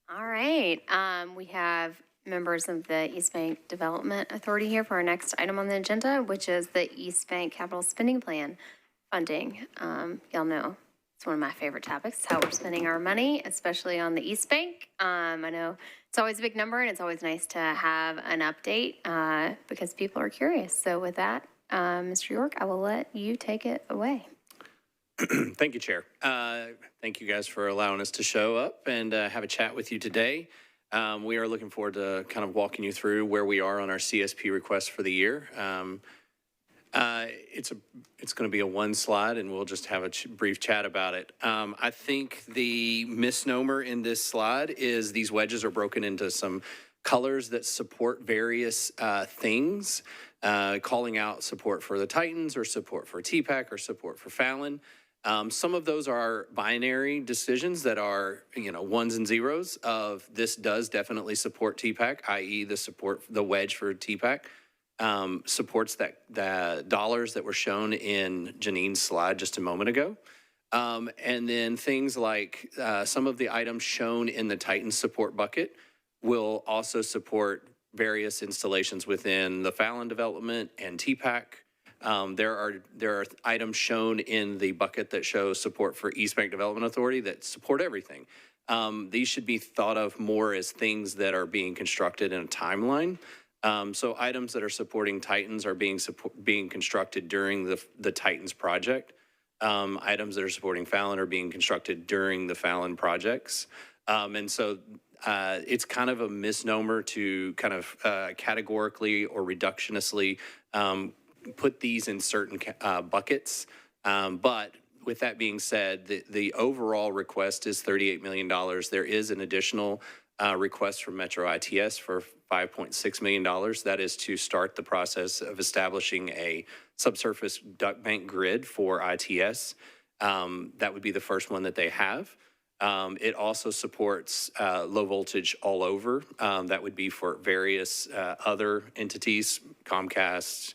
All right, we have members of the East Bank Development Authority here for our next item on the agenda, which is the East Bank Capital Spending Plan funding. Y'all know it's one of my favorite topics, how we're spending our money, especially on the East Bank. I know it's always a big number, and it's always nice to have an update because people are curious. So with that, Mr. York, I will let you take it away. Thank you, Chair. Thank you guys for allowing us to show up and have a chat with you today. We are looking forward to kind of walking you through where we are on our CSP request for the year. It's going to be a one slide, and we'll just have a brief chat about it. I think the misnomer in this slide is these wedges are broken into some colors that support various things, calling out support for the Titans or support for TPAC or support for Fallon. Some of those are binary decisions that are, ones and zeros of this does definitely support TPAC, i.e. the wedge for TPAC supports the dollars that were shown in Janine's slide just a moment ago. And then things like some of the items shown in the Titan support bucket will also support various installations within the Fallon development and TPAC. There are items shown in the bucket that show support for East Bank Development Authority that support everything. These should be thought of more as things that are being constructed in a timeline. So items that are supporting Titans are being constructed during the Titans project. Items that are supporting Fallon are being constructed during the Fallon projects. And so it's kind of a misnomer to kind of categorically or reductionistly put these in certain buckets. But with that being said, the overall request is $38 million. There is an additional request from Metro ITS for $5.6 million. That is to start the process of establishing a subsurface duct bank grid for ITS. That would be the first one that they have. It also supports low voltage all over. That would be for various other entities, Comcast,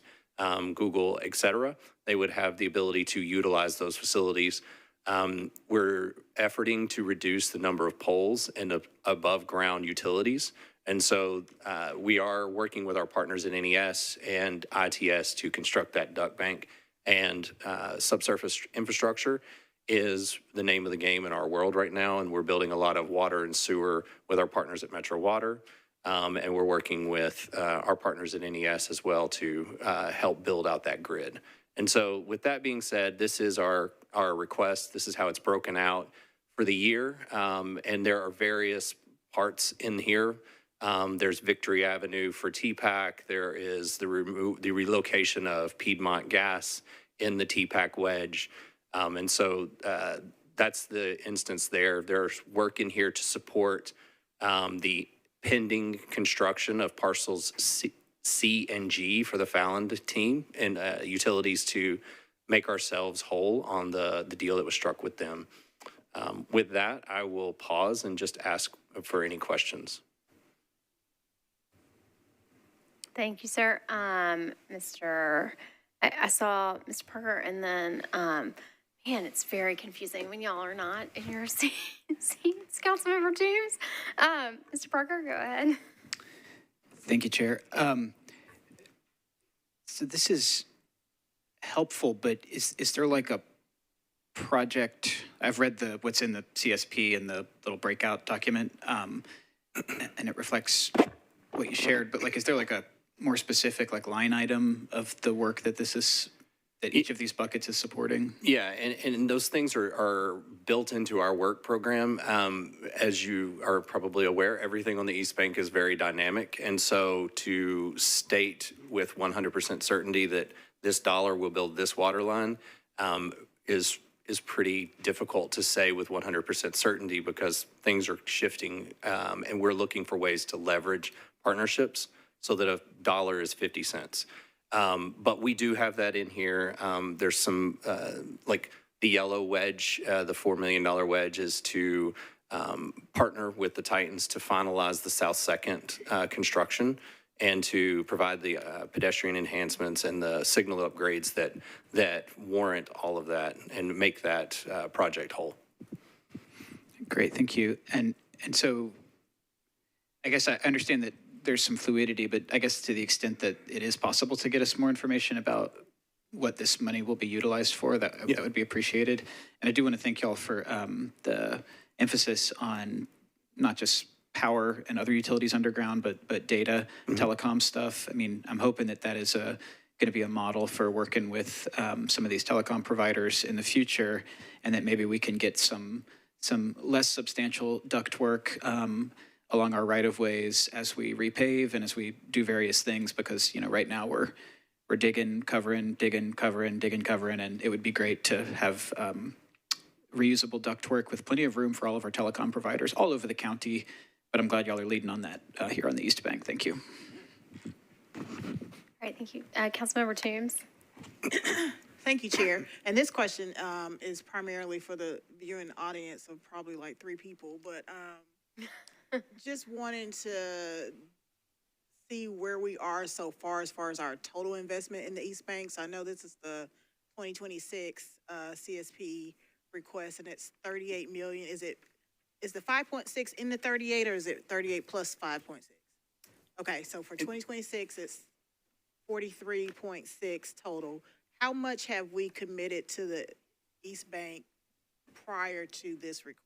Google, et cetera. They would have the ability to utilize those facilities. We're efforting to reduce the number of poles and above ground utilities. And so we are working with our partners in NES and ITS to construct that duct bank, and subsurface infrastructure is the name of the game in our world right now. And we're building a lot of water and sewer with our partners at Metro Water. And we're working with our partners at NES as well to help build out that grid. And so with that being said, this is our request. This is how it's broken out for the year. And there are various parts in here. There's Victory Avenue for TPAC. There is the relocation of Piedmont Gas in the TPAC wedge. And so that's the instance there. There's work in here to support the pending construction of parcels C and G for the Fallon team and utilities to make ourselves whole on the deal that was struck with them. With that, I will pause and just ask for any questions. Thank you, sir. I saw Mr. Parker, and then, man, it's very confusing when y'all are not in your seats, Councilmember James. Mr. Parker, go ahead. Thank you, Chair. So this is helpful, but is there like a project? I've read what's in the CSP and the little breakout document, and it reflects what you shared. But like, is there like a more specific like line item of the work that each of these buckets is supporting? Yeah, and those things are built into our work program. As you are probably aware, everything on the East Bank is very dynamic. And so to state with 100% certainty that this dollar will build this water line is pretty difficult to say with 100% certainty, because things are shifting and we're looking for ways to leverage partnerships so that a dollar is 50 cents. But we do have that in here. There's some, like the yellow wedge, the $4 million wedge is to partner with the Titans to finalize the South 2nd construction and to provide the pedestrian enhancements and the signal upgrades that warrant all of that and make that project whole. Great, thank you. And so I guess I understand that there's some fluidity, but I guess to the extent that it is possible to get us more information about what this money will be utilized for, that would be appreciated. And I do want to thank y'all for the emphasis on not just power and other utilities underground, but data, telecom stuff. I mean, I'm hoping that that is going to be a model for working with some of these telecom providers in the future, and that maybe we can get some less substantial ductwork along our right-of-ways as we repave and as we do various things, because, you know, right now we're digging, covering, and it would be great to have reusable ductwork with plenty of room for all of our telecom providers all over the county. But I'm glad y'all are leading on that here on the East Bank. Thank you. All right, thank you. Councilmember Toombs. Thank you, Chair. And this question is primarily for the viewing audience of probably like 3 people, but just wanting to see where we are so far as our total investment in the East Bank. So I know this is the 2026 CSP request, and it's 38 million. Is the 5.6 in the 38, or is it 38 plus 5.6? Okay, so for 2026, it's 43.6 total. How much have we committed to the East Bank prior to this request?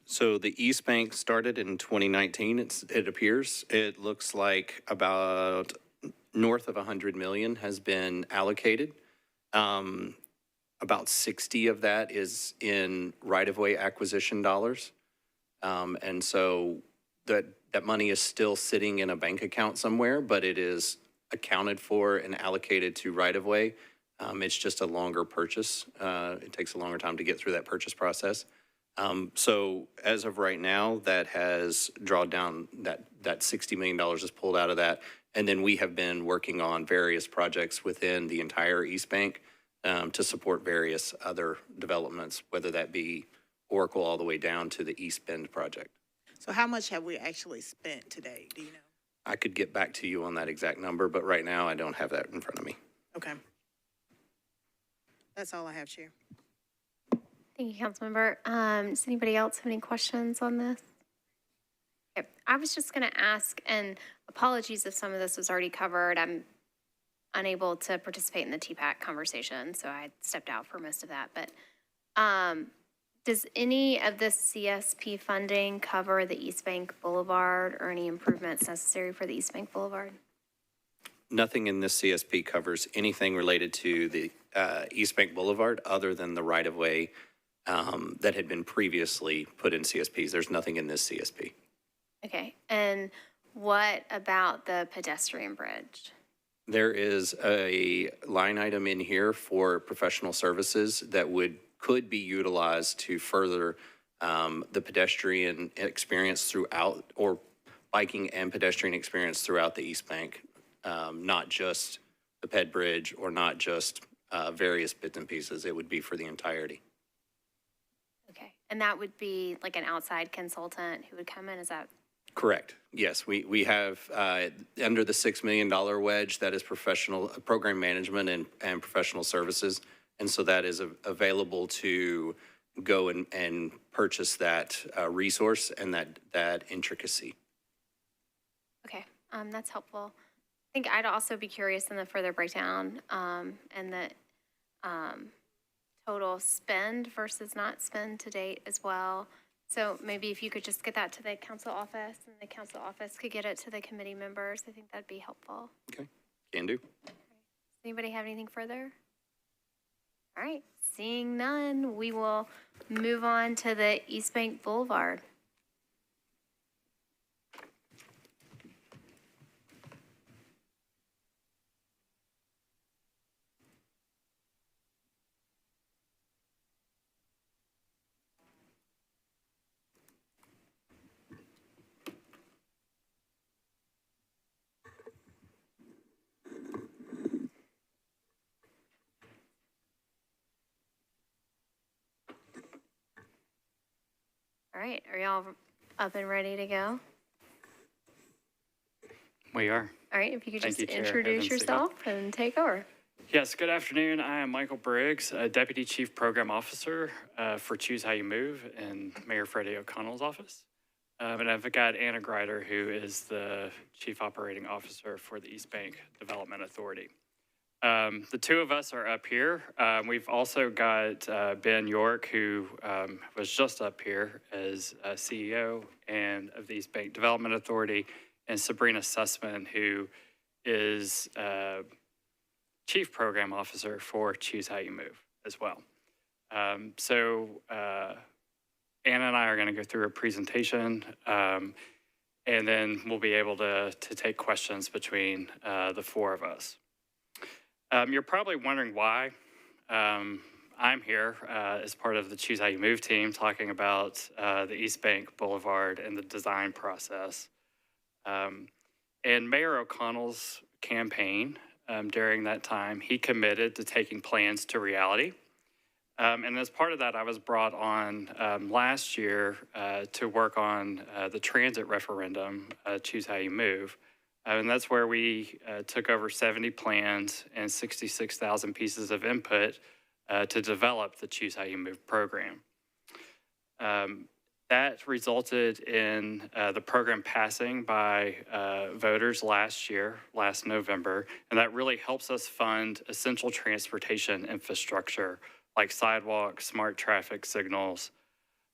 So the East Bank started in 2019, it appears. It looks like about north of 100 million has been allocated. About 60 of that is in right-of-way acquisition dollars. And so that money is still sitting in a bank account somewhere, but it is accounted for and allocated to right-of-way. It's just a longer purchase. It takes a longer time to get through that purchase process. So as of right now, that has drawn down, that $60 million is pulled out of that. And then we have been working on various projects within the entire East Bank to support various other developments, whether that be Oracle all the way down to the East Bend project. So how much have we actually spent today? Do you know? I could get back to you on that exact number, but right now I don't have that in front of me. Okay. That's all I have, Chair. Thank you, Councilmember. Does anybody else have any questions on this? Okay. I was just going to ask, and apologies if some of this was already covered. I'm unable to participate in the TPAC conversation, so I stepped out for most of that. But does any of this CSP funding cover the East Bank Boulevard or any improvements necessary for the East Bank Boulevard? Nothing in this CSP covers anything related to the East Bank Boulevard other than the right-of-way that had been previously put in CSPs. There's nothing in this CSP. Okay. And what about the pedestrian bridge? There is a line item in here for professional services that could be utilized to further the pedestrian experience throughout, or biking and pedestrian experience throughout the East Bank, not just the Ped Bridge or not just various bits and pieces. It would be for the entirety. Okay. And that would be like an outside consultant who would come in? Is that? Correct. Yes, we have under the $6 million wedge, that is professional program management and professional services. And so that is available to go and purchase that resource and that intricacy. Okay, that's helpful. I think I'd also be curious in the further breakdown and the total spend versus not spend to date as well. So maybe if you could just get that to the council office and the council office could get it to the committee members, I think that'd be helpful. Okay, can do. Does anybody have anything further? All right, seeing none, we will move on to the East Bank Boulevard. All right, are y'all up and ready to go? We are. All right, if you could Thank just you, Chair. introduce Evan Siegel. yourself and take over. Yes, good afternoon. I am Michael Briggs, Deputy Chief Program Officer for Choose How You Move in Mayor Freddie O'Connell's office. And I've got Anna Greider, who is the Chief Operating Officer for the East Bank Development Authority. The two of us are up here. We've also got Ben York, who was just up here as CEO of the East Bank Development Authority, and Sabrina Sussman, who is Chief Program Officer for Choose How You Move as well. Anna and I are going to go through a presentation, and then we'll be able to take questions between the four of us. You're probably wondering why I'm here as part of the Choose How You Move team talking about the East Bank Boulevard and the design process. And Mayor O'Connell's campaign during that time, he committed to taking plans to reality. And as part of that, I was brought on last year to work on the transit referendum, Choose How You Move. And that's where we took over 70 plans and 66,000 pieces of input to develop the Choose How You Move program. That resulted in the program passing by voters last November, and that really helps us fund essential transportation infrastructure like sidewalks, smart traffic signals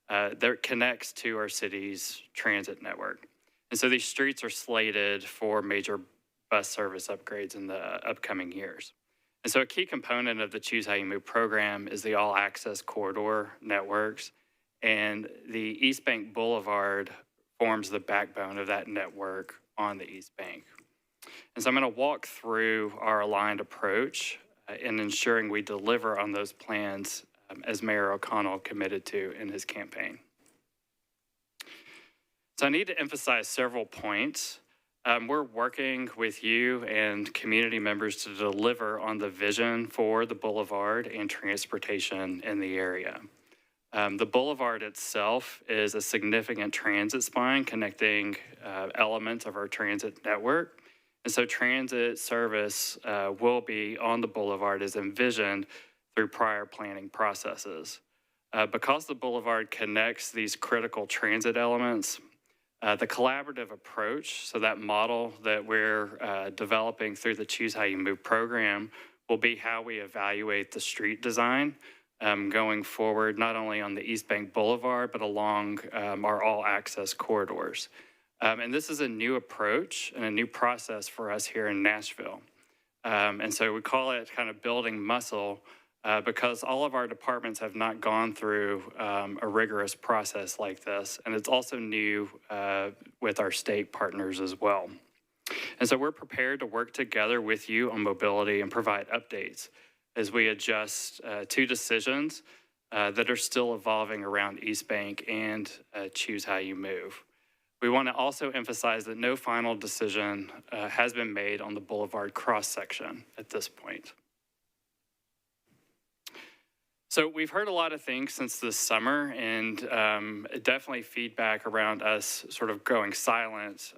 that connects to our city's transit network. And so these streets are slated for major bus service upgrades in the upcoming years. And so a key component of the Choose How You Move program is the all-access corridor networks, and the East Bank Boulevard forms the backbone of that network on the East Bank. And so I'm going to walk through our aligned approach in ensuring we deliver on those plans as Mayor O'Connell committed to in his campaign. So I need to emphasize several points. We're working with you and community members to deliver on the vision for the boulevard and transportation in the area. The boulevard itself is a significant transit spine connecting elements of our transit network. And so transit service will be on the boulevard as envisioned through prior planning processes. Because the boulevard connects these critical transit elements, the collaborative approach, so that model that we're developing through the Choose How You Move program, will be how we evaluate the street design going forward, not only on the East Bank Boulevard, but along our all-access corridors. And this is a new approach and a new process for us here in Nashville. And so we call it kind of building muscle because all of our departments have not gone through a rigorous process like this. And it's also new with our state partners as well. And so we're prepared to work together with you on mobility and provide updates as we adjust to decisions that are still evolving around East Bank and Choose How You Move. We want to also emphasize that no final decision has been made on the boulevard cross-section at this point. So we've heard a lot of things since this summer, and definitely feedback around us sort of going silent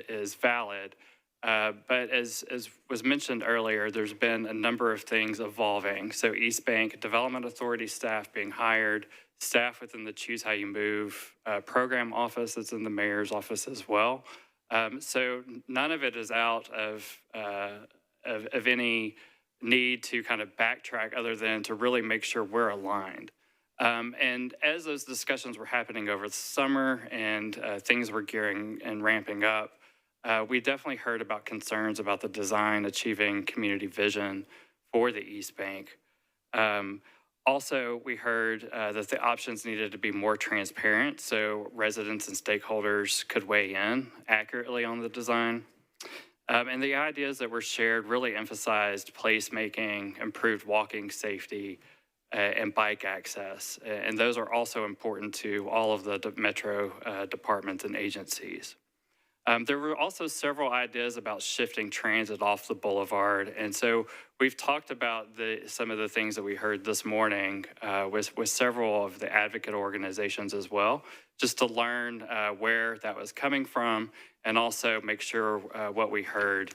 is valid. But as was mentioned earlier, there's been a number of things evolving. So East Bank Development Authority staff being hired, staff within the Choose How You Move program office that's in the mayor's office as well. So none of it is out of any need to kind of backtrack other than to really make sure we're aligned. And as those discussions were happening over the summer and things were gearing and ramping up, we definitely heard about concerns about the design achieving community vision for the East Bank. Also, we heard that the options needed to be more transparent so residents and stakeholders could weigh in accurately on the design. And the ideas that were shared really emphasized placemaking, improved walking safety, and bike access. And those are also important to all of the Metro departments and agencies. There were also several ideas about shifting transit off the boulevard. And so we've talked about some of the things that we heard this morning with several of the advocate organizations as well, just to learn where that was coming from and also make sure what we heard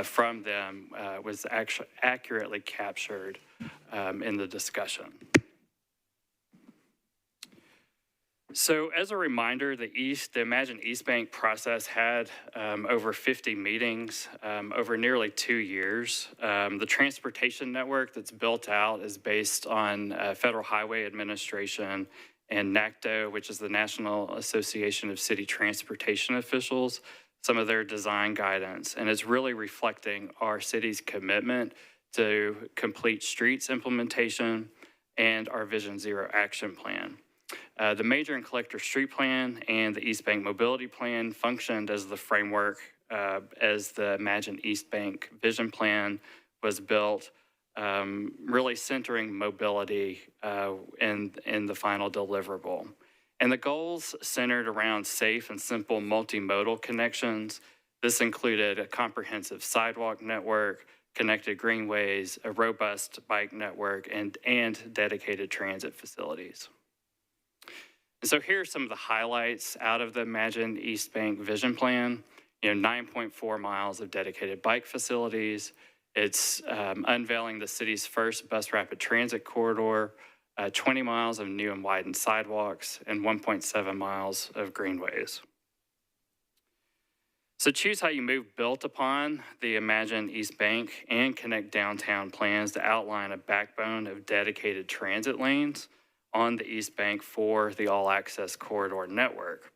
from them was actually accurately captured in the discussion. So as a reminder, the Imagine East Bank process had over 50 meetings over nearly 2 years. The transportation network that's built out is based on Federal Highway Administration and NACDO, which is the National Association of City Transportation Officials, some of their design guidance. And it's really reflecting our city's commitment to complete streets implementation and our Vision Zero action plan. The Major and Collector Street Plan and the East Bank Mobility Plan functioned as the framework as the Imagine East Bank Vision Plan was built, really centering mobility in the final deliverable. And the goals centered around safe and simple multimodal connections. This included a comprehensive sidewalk network, connected greenways, a robust bike network, and dedicated transit facilities. And so here are some of the highlights out of the Imagine East Bank Vision Plan. 9.4 miles of dedicated bike facilities. It's unveiling the city's first bus rapid transit corridor, 20 miles of new and widened sidewalks, and 1.7 miles of greenways. So Choose How You Move built upon the Imagine East Bank and Connect Downtown plans to outline a backbone of dedicated transit lanes on the East Bank for the all-access corridor network.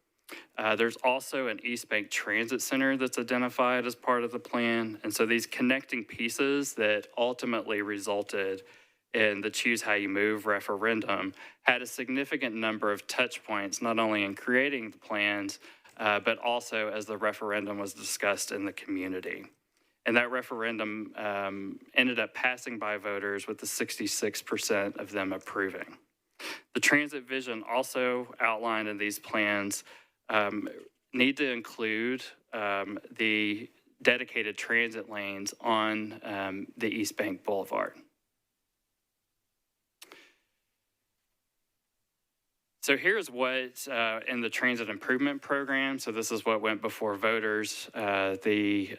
There's also an East Bank Transit Center that's identified as part of the plan. And so these connecting pieces that ultimately resulted in the Choose How You Move referendum had a significant number of touch points, not only in creating the plans, but also as the referendum was discussed in the community. And that referendum ended up passing by voters with the 66% of them approving. The transit vision also outlined in these plans need to include the dedicated transit lanes on the East Bank Boulevard. So here's what in the transit improvement program, so this is what went before voters, the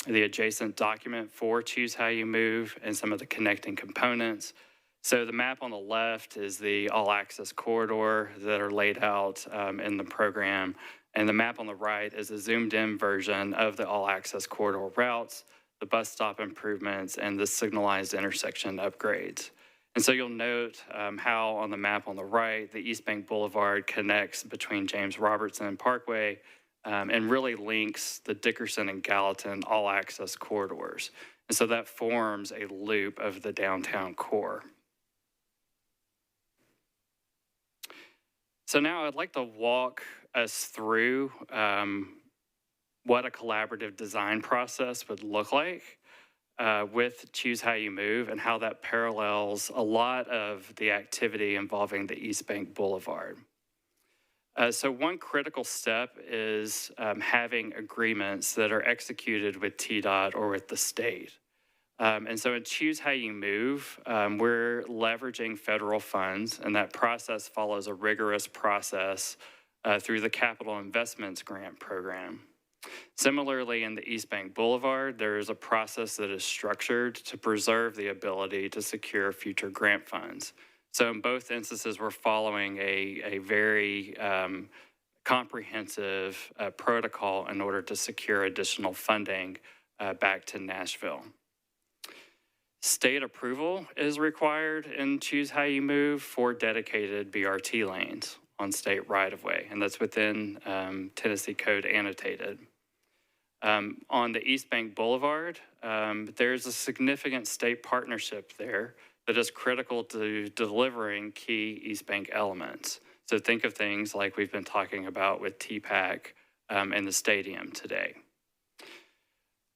adjacent document for Choose How You Move and some of the connecting components. So the map on the left is the all-access corridor that are laid out in the program, and the map on the right is a zoomed-in version of the all-access corridor routes, the bus stop improvements, and the signalized intersection upgrades. And so you'll note how on the map on the right, the East Bank Boulevard connects between James Robertson Parkway and really links the Dickerson and Gallatin all-access corridors. And so that forms a loop of the downtown core. So now I'd like to walk us through what a collaborative design process would look like with Choose How You Move and how that parallels a lot of the activity involving the East Bank Boulevard. So one critical step is having agreements that are executed with TDOT or with the state. And so in Choose How You Move, we're leveraging federal funds, and that process follows a rigorous process through the Capital Investments Grant Program. Similarly, in the East Bank Boulevard, there is a process that is structured to preserve the ability to secure future grant funds. So in both instances, we're following a very comprehensive protocol in order to secure additional funding back to Nashville. State approval is required in Choose How You Move for dedicated BRT lanes on state right-of-way, and that's within Tennessee Code annotated. On the East Bank Boulevard, there's a significant state partnership there that is critical to delivering key East Bank elements. So think of things like we've been talking about with TPAC and the stadium today.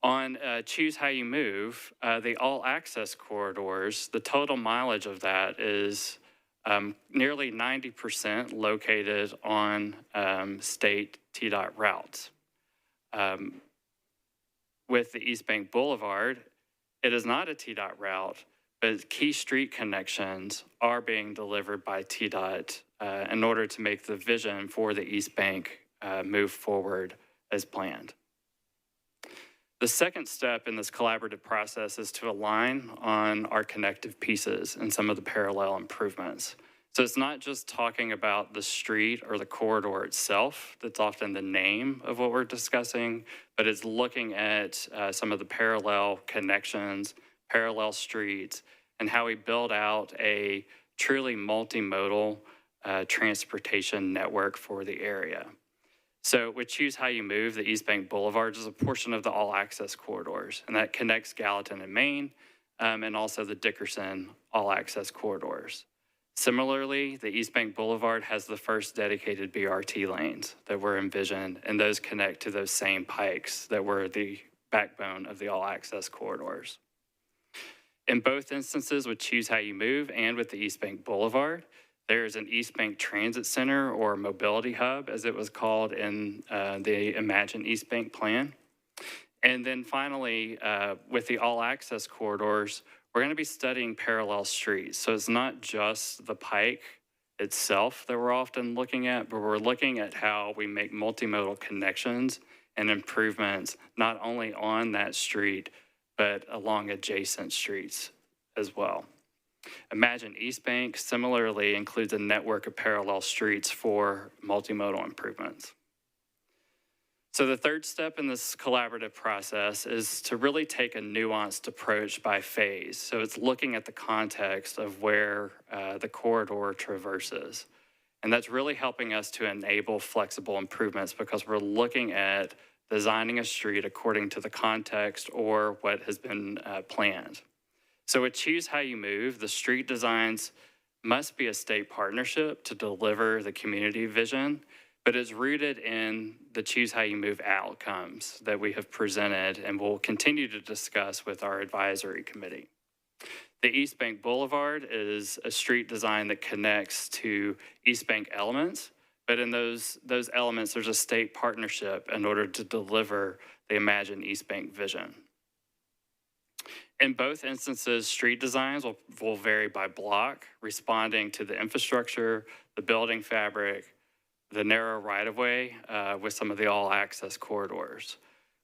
On Choose How You Move, the all-access corridors, the total mileage of that is nearly 90% located on state TDOT routes. With the East Bank Boulevard, it is not a TDOT route, but key street connections are being delivered by TDOT in order to make the vision for the East Bank move forward as planned. The second step in this collaborative process is to align on our connective pieces and some of the parallel improvements. So it's not just talking about the street or the corridor itself, that's often the name of what we're discussing, but it's looking at some of the parallel connections, parallel streets, and how we build out a truly multimodal transportation network for the area. So with Choose How You Move, the East Bank Boulevard is a portion of the all-access corridors, and that connects Gallatin and Maine, and also the Dickerson all-access corridors. Similarly, the East Bank Boulevard has the first dedicated BRT lanes that were envisioned, and those connect to those same pikes that were the backbone of the all-access corridors. In both instances with Choose How You Move and with the East Bank Boulevard, there is an East Bank Transit Center or Mobility Hub, as it was called in the Imagine East Bank plan. And then finally, with the all-access corridors, we're going to be studying parallel streets. So it's not just the pike itself that we're often looking at, but we're looking at how we make multimodal connections and improvements, not only on that street, but along adjacent streets as well. Imagine East Bank similarly includes a network of parallel streets for multimodal improvements. So the third step in this collaborative process is to really take a nuanced approach by phase. So it's looking at the context of where the corridor traverses. And that's really helping us to enable flexible improvements because we're looking at designing a street according to the context or what has been planned. So with Choose How You Move, the street designs must be a state partnership to deliver the community vision, but it's rooted in the Choose How You Move outcomes that we have presented and will continue to discuss with our advisory committee. The East Bank Boulevard is a street design that connects to East Bank elements, but in those elements, there's a state partnership in order to deliver the Imagine East Bank vision. In both instances, street designs will vary by block, responding to the infrastructure, the building fabric, the narrow right-of-way with some of the all-access corridors.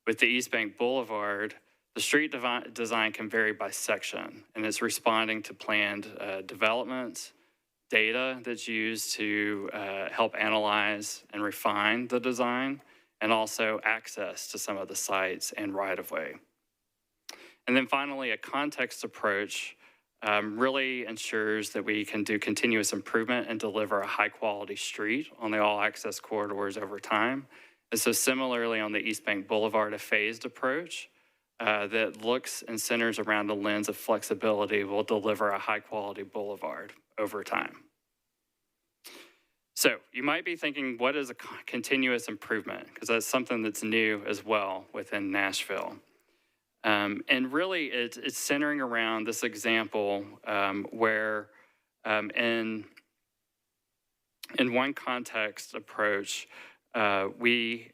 With the East Bank Boulevard, the street design can vary by section, and it's responding to planned developments, data that's used to help analyze and refine the design, and also access to some of the sites and right-of-way. And then finally, a context approach really ensures that we can do continuous improvement and deliver a high-quality street on the all-access corridors over time. And so similarly on the East Bank Boulevard, a phased approach that looks and centers around a lens of flexibility will deliver a high-quality boulevard over time. So you might be thinking, what is a continuous improvement? Because that's something that's new as well within Nashville. And really, it's centering around this example where in one context approach, we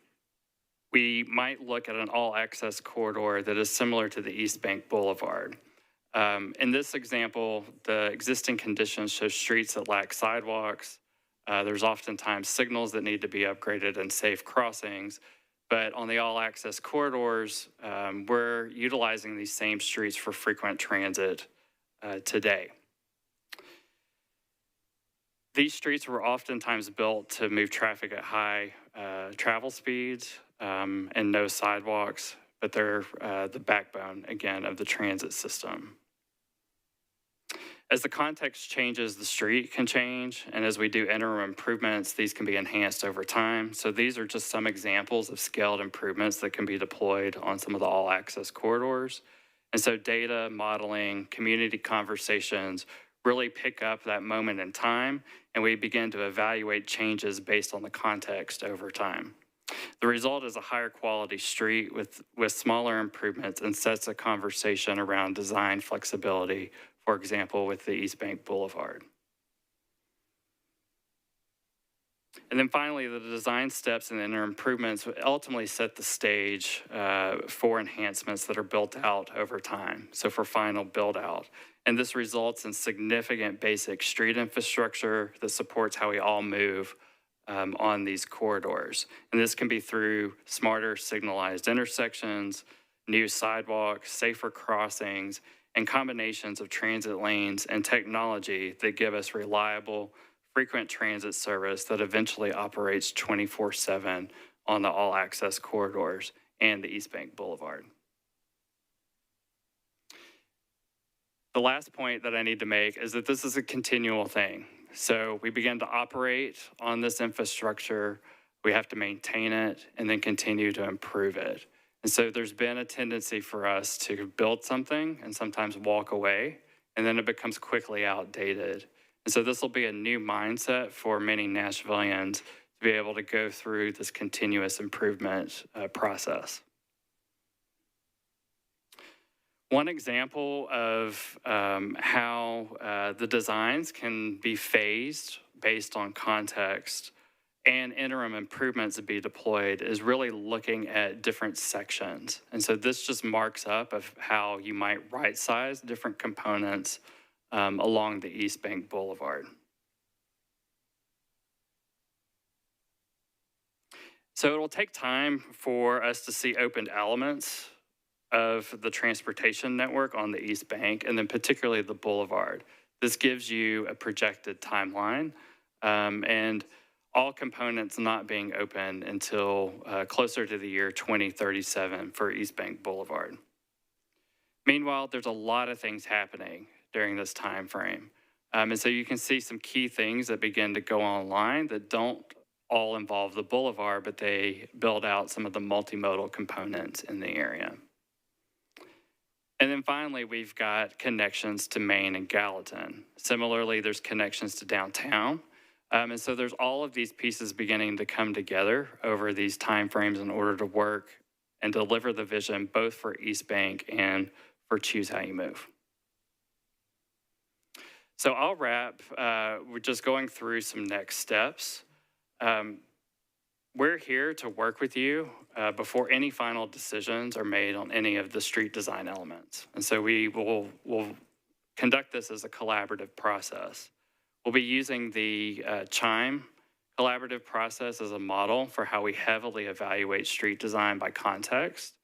might look at an all-access corridor that is similar to the East Bank Boulevard. In this example, the existing conditions show streets that lack sidewalks. There's oftentimes signals that need to be upgraded and safe crossings. But on the all-access corridors, we're utilizing these same streets for frequent transit today. These streets were oftentimes built to move traffic at high travel speeds and no sidewalks, but they're the backbone, again, of the transit system. As the context changes, the street can change, and as we do interim improvements, these can be enhanced over time. So these are just some examples of scaled improvements that can be deployed on some of the all-access corridors. And so data, modeling, community conversations really pick up that moment in time, and we begin to evaluate changes based on the context over time. The result is a higher quality street with smaller improvements and sets a conversation around design flexibility, for example, with the East Bank Boulevard. And then finally, the design steps and inner improvements ultimately set the stage for enhancements that are built out over time, so for final build out. And this results in significant basic street infrastructure that supports how we all move on these corridors. And this can be through smarter signalized intersections, new sidewalks, safer crossings, and combinations of transit lanes and technology that give us reliable, frequent transit service that eventually operates 24/7 on the all-access corridors and the East Bank Boulevard. The last point that I need to make is that this is a continual thing. So we begin to operate on this infrastructure, we have to maintain it, and then continue to improve it. And so there's been a tendency for us to build something and sometimes walk away, and then it becomes quickly outdated. And so this will be a new mindset for many Nashvillians to be able to go through this continuous improvement process. One example of how the designs can be phased based on context and interim improvements to be deployed is really looking at different sections. And so this just marks up of how you might right-size different components along the East Bank Boulevard. So it'll take time for us to see opened elements of the transportation network on the East Bank, and then particularly the boulevard. This gives you a projected timeline, and all components not being open until closer to the year 2037 for East Bank Boulevard. Meanwhile, there's a lot of things happening during this time frame. And so you can see some key things that begin to go online that don't all involve the boulevard, but they build out some of the multimodal components in the area. And then finally, we've got connections to Main and Gallatin. Similarly, there's connections to downtown. And so there's all of these pieces beginning to come together over these timeframes in order to work and deliver the vision both for East Bank and for Choose How You Move. So I'll wrap. We're just going through some next steps. We're here to work with you before any final decisions are made on any of the street design elements. And so we'll conduct this as a collaborative process. We'll be using the CHIME collaborative process as a model for how we heavily evaluate street design by context,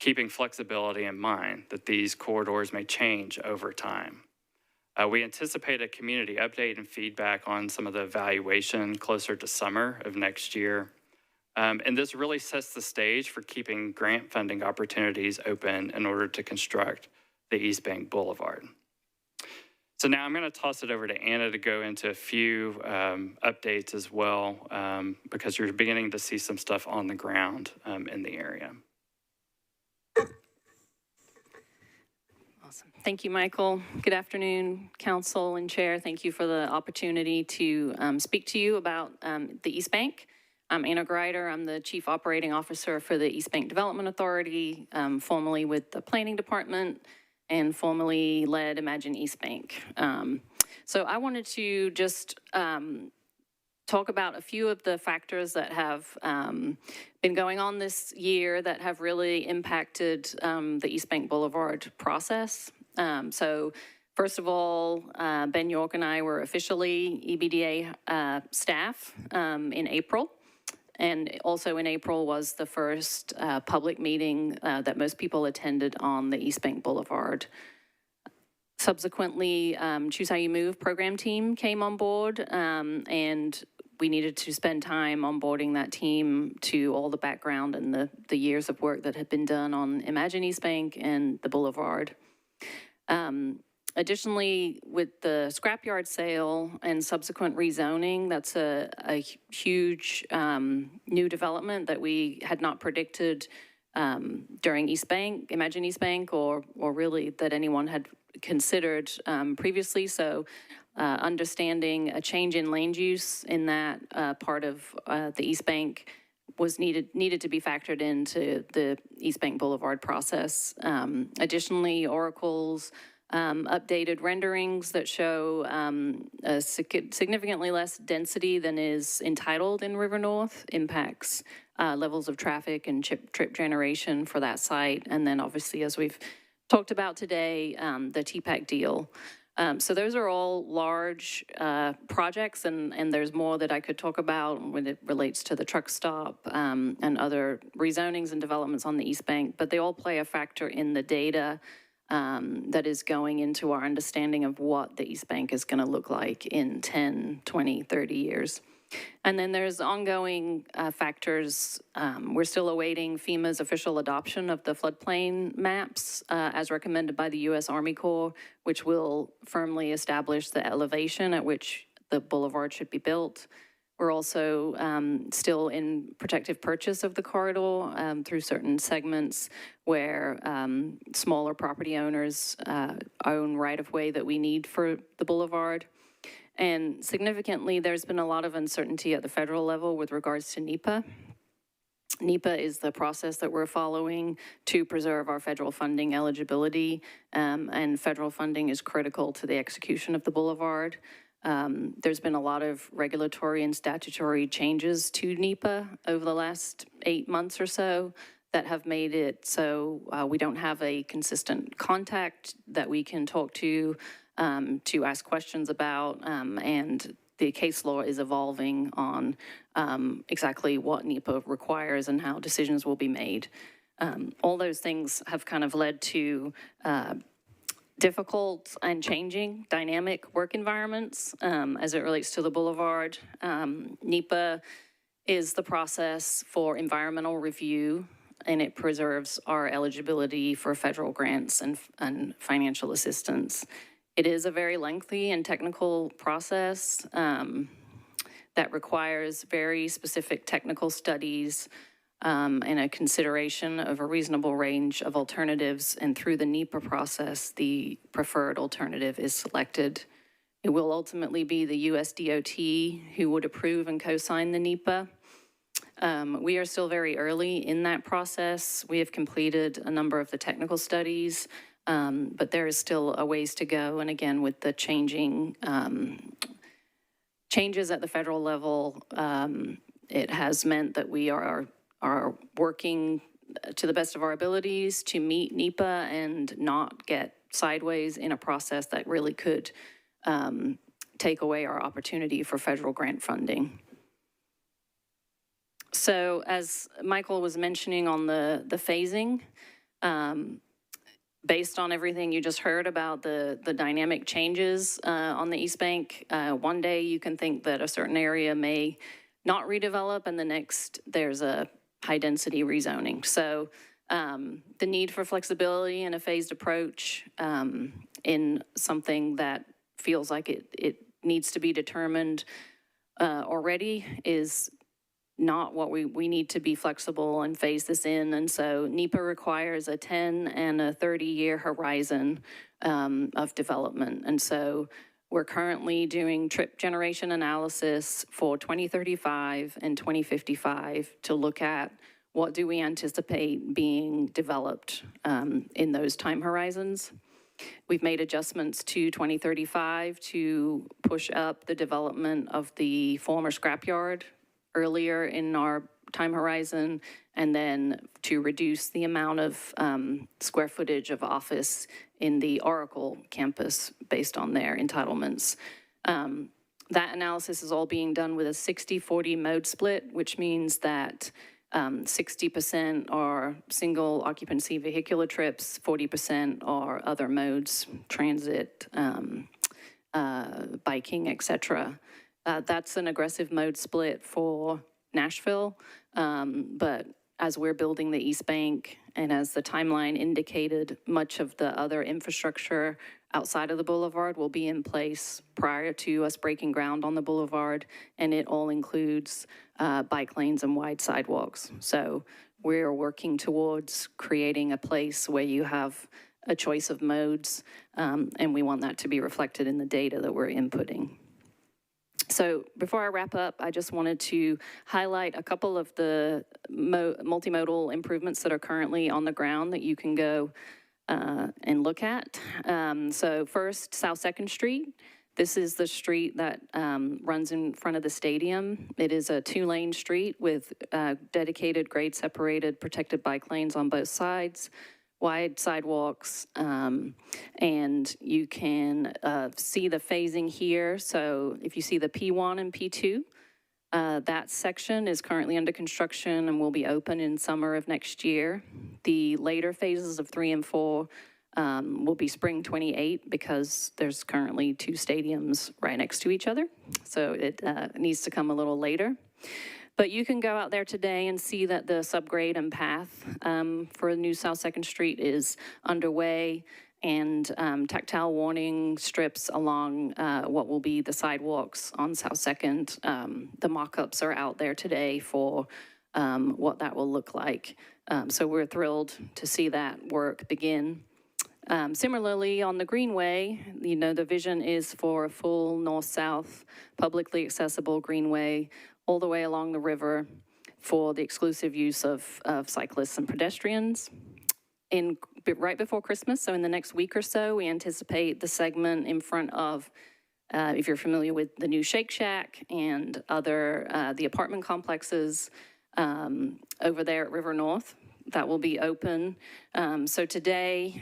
keeping flexibility in mind that these corridors may change over time. We anticipate a community update and feedback on some of the evaluation closer to summer of next year. And this really sets the stage for keeping grant funding opportunities open in order to construct the East Bank Boulevard. So now I'm going to toss it over to Anna to go into a few updates as well, because you're beginning to see some stuff on the ground in the area. Awesome. Thank you, Michael. Good afternoon, Council and Chair. Thank you for the opportunity to speak to you about the East Bank. I'm Anna Greider. I'm the Chief Operating Officer for the East Bank Development Authority, formerly with the Planning Department, and formerly led Imagine East Bank. So I wanted to just talk about a few of the factors that have been going on this year that have really impacted the East Bank Boulevard process. So first of all, Ben York and I were officially EBDA staff in April. And also in April was the first public meeting that most people attended on the East Bank Boulevard. Subsequently, Choose How You Move program team came on board, and we needed to spend time onboarding that team to all the background and the years of work that had been done on Imagine East Bank and the Boulevard. Additionally, with the scrapyard sale and subsequent rezoning, that's a huge new development that we had not predicted during East Bank, Imagine East Bank, or really that anyone had considered previously. So understanding a change in land use in that part of the East Bank was needed to be factored into the East Bank Boulevard process. Additionally, Oracle's updated renderings that show a significantly less density than is entitled in River North impacts levels of traffic and trip generation for that site. And then obviously, as we've talked about today, the TPAC deal. So those are all large projects, and there's more that I could talk about when it relates to the truck stop and other rezonings and developments on the East Bank, but they all play a factor in the data that is going into our understanding of what the East Bank is going to look like in 10, 20, 30 years. And then there's ongoing factors. We're still awaiting FEMA's official adoption of the floodplain maps as recommended by the U.S. Army Corps, which will firmly establish the elevation at which the boulevard should be built. We're also still in protective purchase of the corridor through certain segments where smaller property owners own right-of-way that we need for the boulevard. And significantly, there's been a lot of uncertainty at the federal level with regards to NEPA. NEPA is the process that we're following to preserve our federal funding eligibility, and federal funding is critical to the execution of the boulevard. There's been a lot of regulatory and statutory changes to NEPA over the last 8 months or so that have made it so we don't have a consistent contact that we can talk to ask questions about, and the case law is evolving on exactly what NEPA requires and how decisions will be made. All those things have kind of led to difficult and changing dynamic work environments as it relates to the boulevard. NEPA is the process for environmental review, and it preserves our eligibility for federal grants and financial assistance. It is a very lengthy and technical process that requires very specific technical studies and a consideration of a reasonable range of alternatives. And through the NEPA process, the preferred alternative is selected. It will ultimately be the US DOT who would approve and co-sign the NEPA. We are still very early in that process. We have completed a number of the technical studies, but there is still a ways to go. And again, with the changing changes at the federal level, it has meant that we are working to the best of our abilities to meet NEPA and not get sideways in a process that really could take away our opportunity for federal grant funding. So as Michael was mentioning on the phasing, based on everything you just heard about the dynamic changes on the East Bank, one day you can think that a certain area may not redevelop, and the next there's a high-density rezoning. So the need for flexibility and a phased approach in something that feels like it needs to be determined already is not what we need to be flexible and phase this in. And so NEPA requires a 10 and a 30-year horizon of development. And so we're currently doing trip generation analysis for 2035 and 2055 to look at what do we anticipate being developed in those time horizons. We've made adjustments to 2035 to push up the development of the former scrapyard earlier in our time horizon, and then to reduce the amount of square footage of office in the Oracle campus based on their entitlements. That analysis is all being done with a 60-40 mode split, which means that 60% are single occupancy vehicular trips, 40% are other modes, transit, biking, et cetera. That's an aggressive mode split for Nashville, but as we're building the East Bank and as the timeline indicated, much of the other infrastructure outside of the boulevard will be in place prior to us breaking ground on the boulevard, and it all includes bike lanes and wide sidewalks. So we're working towards creating a place where you have a choice of modes, and we want that to be reflected in the data that we're inputting. So before I wrap up, I just wanted to highlight a couple of the multimodal improvements that are currently on the ground that you can go and look at. So first, South 2nd Street. This is the street that runs in front of the stadium. It is a 2-lane street with dedicated grade-separated protected bike lanes on both sides. wide sidewalks, and you can see the phasing here. So if you see the P1 and P2, that section is currently under construction and will be open in summer of next year. The later phases of 3 and 4 will be spring 28 because there's currently 2 stadiums right next to each other. So it needs to come a little later. But you can go out there today and see that the subgrade and path for New South 2nd Street is underway, and tactile warning strips along what will be the sidewalks on South 2nd. The mock-ups are out there today for what that will look like. So we're thrilled to see that work begin. Similarly, on the Greenway, the vision is for a full north-south, publicly accessible Greenway all the way along the river for the exclusive use of cyclists and pedestrians. Right before Christmas, so in the next week or so, we anticipate the segment in front of, if you're familiar with the new Shake Shack and other, the apartment complexes over there at River North, that will be open. So today,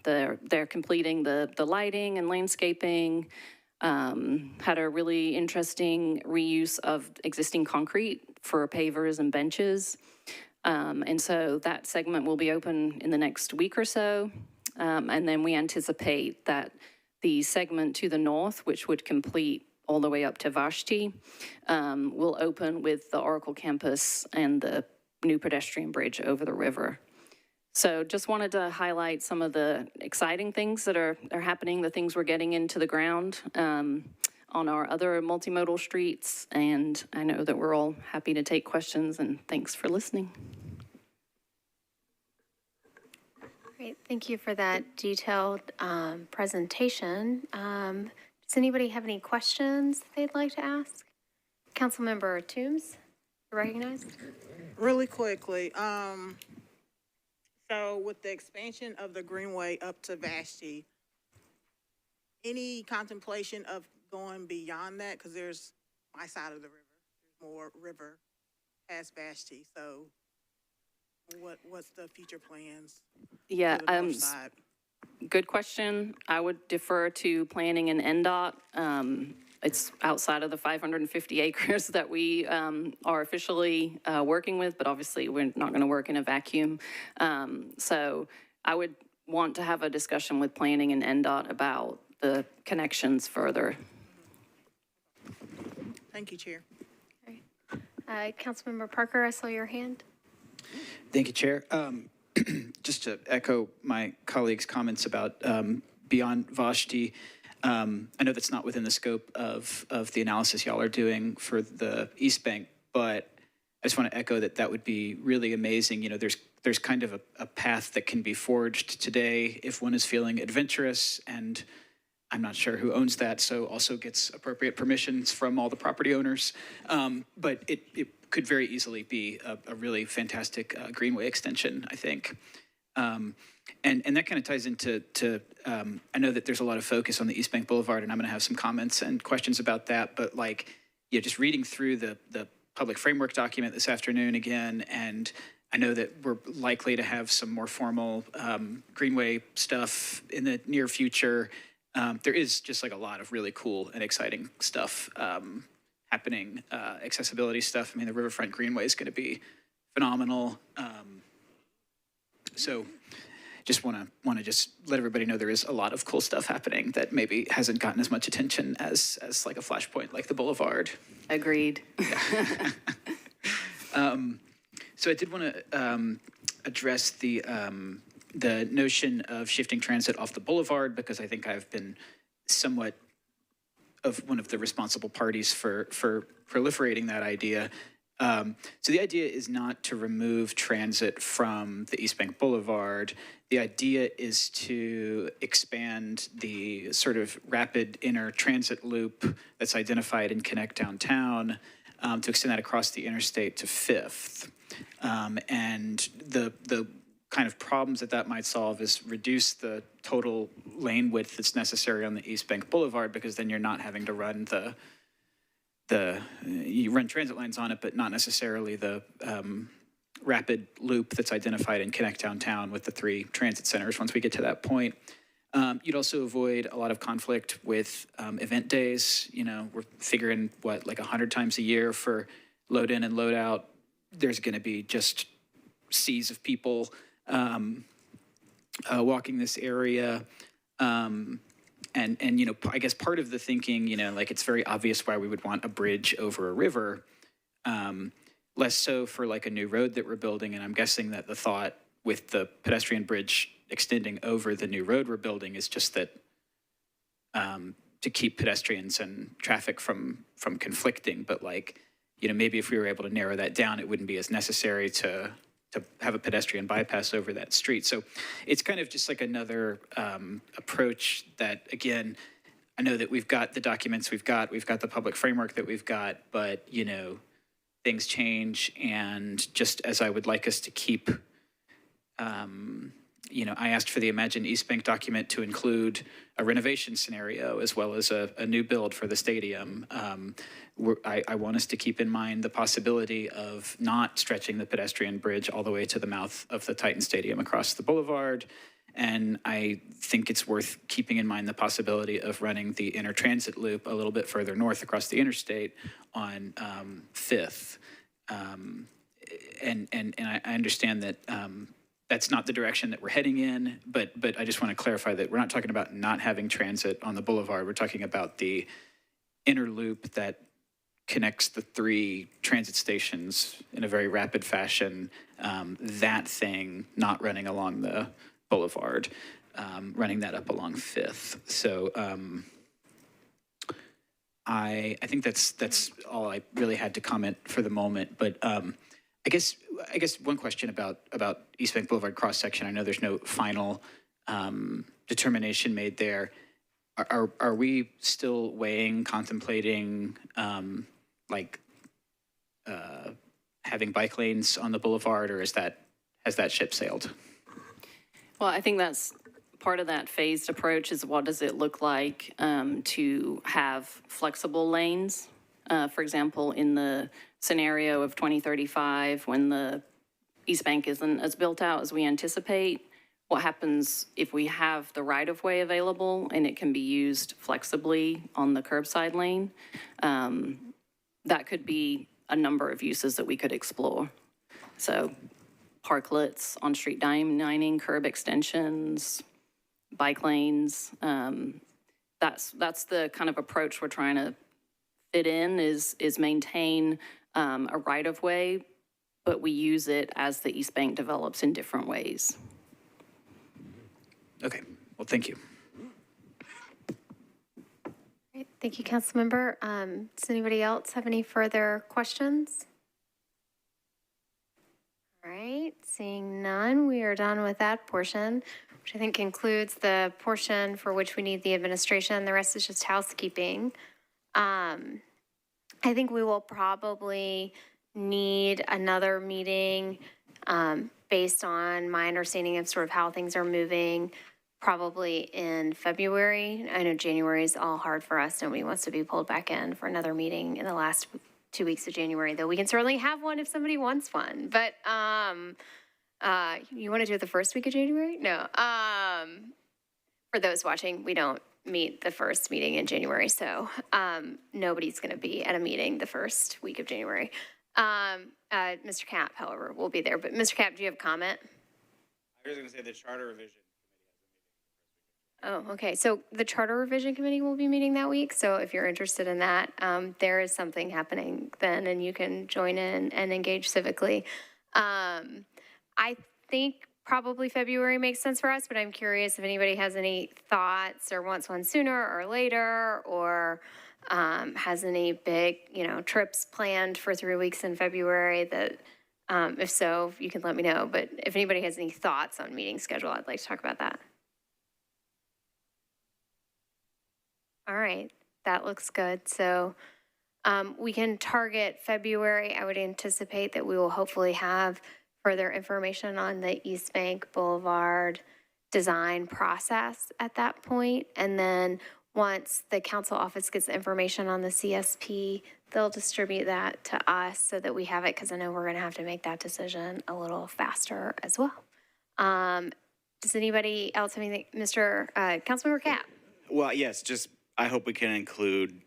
they're completing the lighting and landscaping, had a really interesting reuse of existing concrete for pavers and benches. And so that segment will be open in the next week or so. And then we anticipate that the segment to the north, which would complete all the way up to Vashti, will open with the Oracle campus and the new pedestrian bridge over the river. So just wanted to highlight some of the exciting things that are happening, the things we're getting into the ground on our other multimodal streets. And I know that we're all happy to take questions, and thanks for listening. Great, thank you for that detailed presentation. Does anybody have any questions they'd like to ask? Councilmember Toombs, you're recognized. Really quickly, so with the expansion of the Greenway up to Vashti, any contemplation of going beyond that? Because there's my side of the river, there's more river past Vashti. So what's the future plans? Yeah, for the north side? Good question. I would defer to planning and NDOT. It's outside of the 550 acres that we are officially working with, but obviously we're not going to work in a vacuum. So I would want to have a discussion with planning and NDOT about the connections further. Thank you, Chair. Councilmember Parker, I saw your hand. Thank you, Chair. Just to echo my colleague's comments about beyond Vashti, I know that's not within the scope of the analysis y'all are doing for the East Bank, but I just want to echo that would be really amazing. There's kind of a path that can be forged today if one is feeling adventurous, and I'm not sure who owns that, so also gets appropriate permissions from all the property owners. But it could very easily be a really fantastic greenway extension, I think. And that kind of ties into, I know that there's a lot of focus on the East Bank Boulevard, and I'm going to have some comments and questions about that. But just reading through the public framework document this afternoon again, and I know that we're likely to have some more formal greenway stuff in the near future. There is just a lot of really cool and exciting stuff happening, accessibility stuff. I mean, the Riverfront Greenway is going to be phenomenal. So just want to just let everybody know there is a lot of cool stuff happening that maybe hasn't gotten as much attention as like a flashpoint like the Boulevard. Agreed. So I did want to address the notion of shifting transit off the Boulevard, because I think I've been somewhat of one of the responsible parties for proliferating that idea. So the idea is not to remove transit from the East Bank Boulevard. The idea is to expand the sort of rapid inner transit loop that's identified in Connect Downtown, to extend that across the interstate to 5th. And the kind of problems that might solve is reduce the total lane width that's necessary on the East Bank Boulevard, because then you're not having to run you run transit lines on it, but not necessarily the rapid loop that's identified and connect downtown with the 3 transit centers once we get to that point. You'd also avoid a lot of conflict with event days. You know, we're figuring, what, like 100 times a year for load in and load out. There's going to be just seas of people walking this area. And you know, I guess part of the thinking, you know, like it's very obvious why we would want a bridge over a river. Less so for like a new road that we're building. And I'm guessing that the thought with the pedestrian bridge extending over the new road we're building is just that to keep pedestrians and traffic from conflicting. But like, you know, maybe if we were able to narrow that down, it wouldn't be as necessary to have a pedestrian bypass over that street. So it's kind of just like another approach that, again, I know that we've got the documents we've got the public framework that we've got, but, you know, things change. And just as I would like us to keep, you know, I asked for the Imagine East Bank document to include a renovation scenario as well as a new build for the stadium. I want us to keep in mind the possibility of not stretching the pedestrian bridge all the way to the mouth of the Titan Stadium across the boulevard. And I think it's worth keeping in mind the possibility of running the inner transit loop a little bit further north across the interstate on 5th. And I understand that that's not the direction that we're heading in, but I just want to clarify that we're not talking about not having transit on the boulevard. We're talking about the inner loop that connects the 3 transit stations in a very rapid fashion. That thing not running along the boulevard, running that up along 5th. So I think that's all I really had to comment for the moment. But I guess one question about East Bank Boulevard cross section. I know there's no final determination made there. Are we still contemplating having bike lanes on the boulevard, or has that ship sailed? Well, I think that's part of that phased approach is what does it look like to have flexible lanes? For example, in the scenario of 2035, when the East Bank isn't as built out as we anticipate, what happens if we have the right-of-way available and it can be used flexibly on the curbside lane? That could be a number of uses that we could explore. So parklets, on-street dining, curb extensions, bike lanes. That's the kind of approach we're trying to fit in is maintain a right-of-way, but we use it as the East Bank develops in different ways. Okay, well, thank you. Great. Thank you, Councilmember. Does anybody else have any further questions? All right, seeing none, we are done with that portion, which I think concludes the portion for which we need the administration. The rest is just housekeeping. I think we will probably need another meeting based on my understanding of sort of how things are moving, probably in February. I know January is all hard for us. Nobody wants to be pulled back in for another meeting in the last 2 weeks of January, though we can certainly have one if somebody wants one. But you want to do it the first week of January? No. For those watching, we don't meet the first meeting in January, so nobody's going to be at a meeting the first week of January. Mr. Cap, however, will be there. But Mr. Cap, do you have a comment? I was going to say the Charter Revision. Oh, okay. So the Charter Revision Committee will be meeting that week. So if you're interested in that, there is something happening then, and you can join in and engage civically. I think probably February makes sense for us, but I'm curious if anybody has any thoughts or wants one sooner or later, or has any big, trips planned for 3 weeks in February that, if so, you can let me know. But if anybody has any thoughts on meeting schedule, I'd like to talk about that. All right, that looks good. So we can target February. I would anticipate that we will hopefully have further information on the East Bank Boulevard design process at that point. And then once the council office gets the information on the CSP, they'll distribute that to us so that we have it, because I know we're going to have to make that decision a little faster as well. Does anybody else have anything? Councilmember Cap? Well, yes, just I hope we can include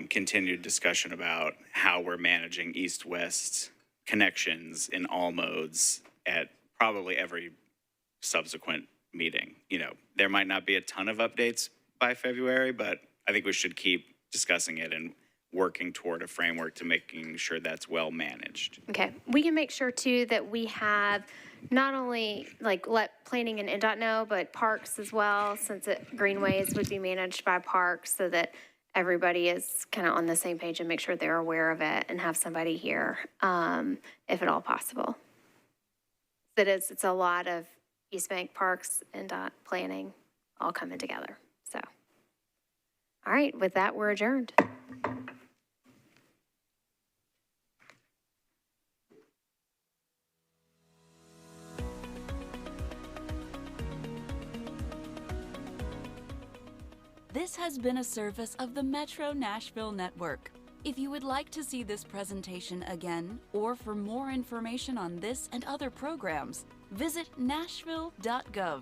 continued discussion about how we're managing east-west connections in all modes at probably every subsequent meeting. You know, there might not be a ton of updates by February, but I think we should keep discussing it and working toward a framework to making sure that's well managed. Okay. We can make sure too that we have not only let planning and NDOT know, but parks as well, since greenways would be managed by parks, so that everybody is kind of on the same page and make sure they're aware of it and have somebody here, if at all possible. It's a lot of East Bank Parks, NDOT planning all coming together. So, all right, with that, we're adjourned. This has been a service of the Metro Nashville Network. If you would like to see this presentation again, or for more information on this and other programs, visit nashville.gov.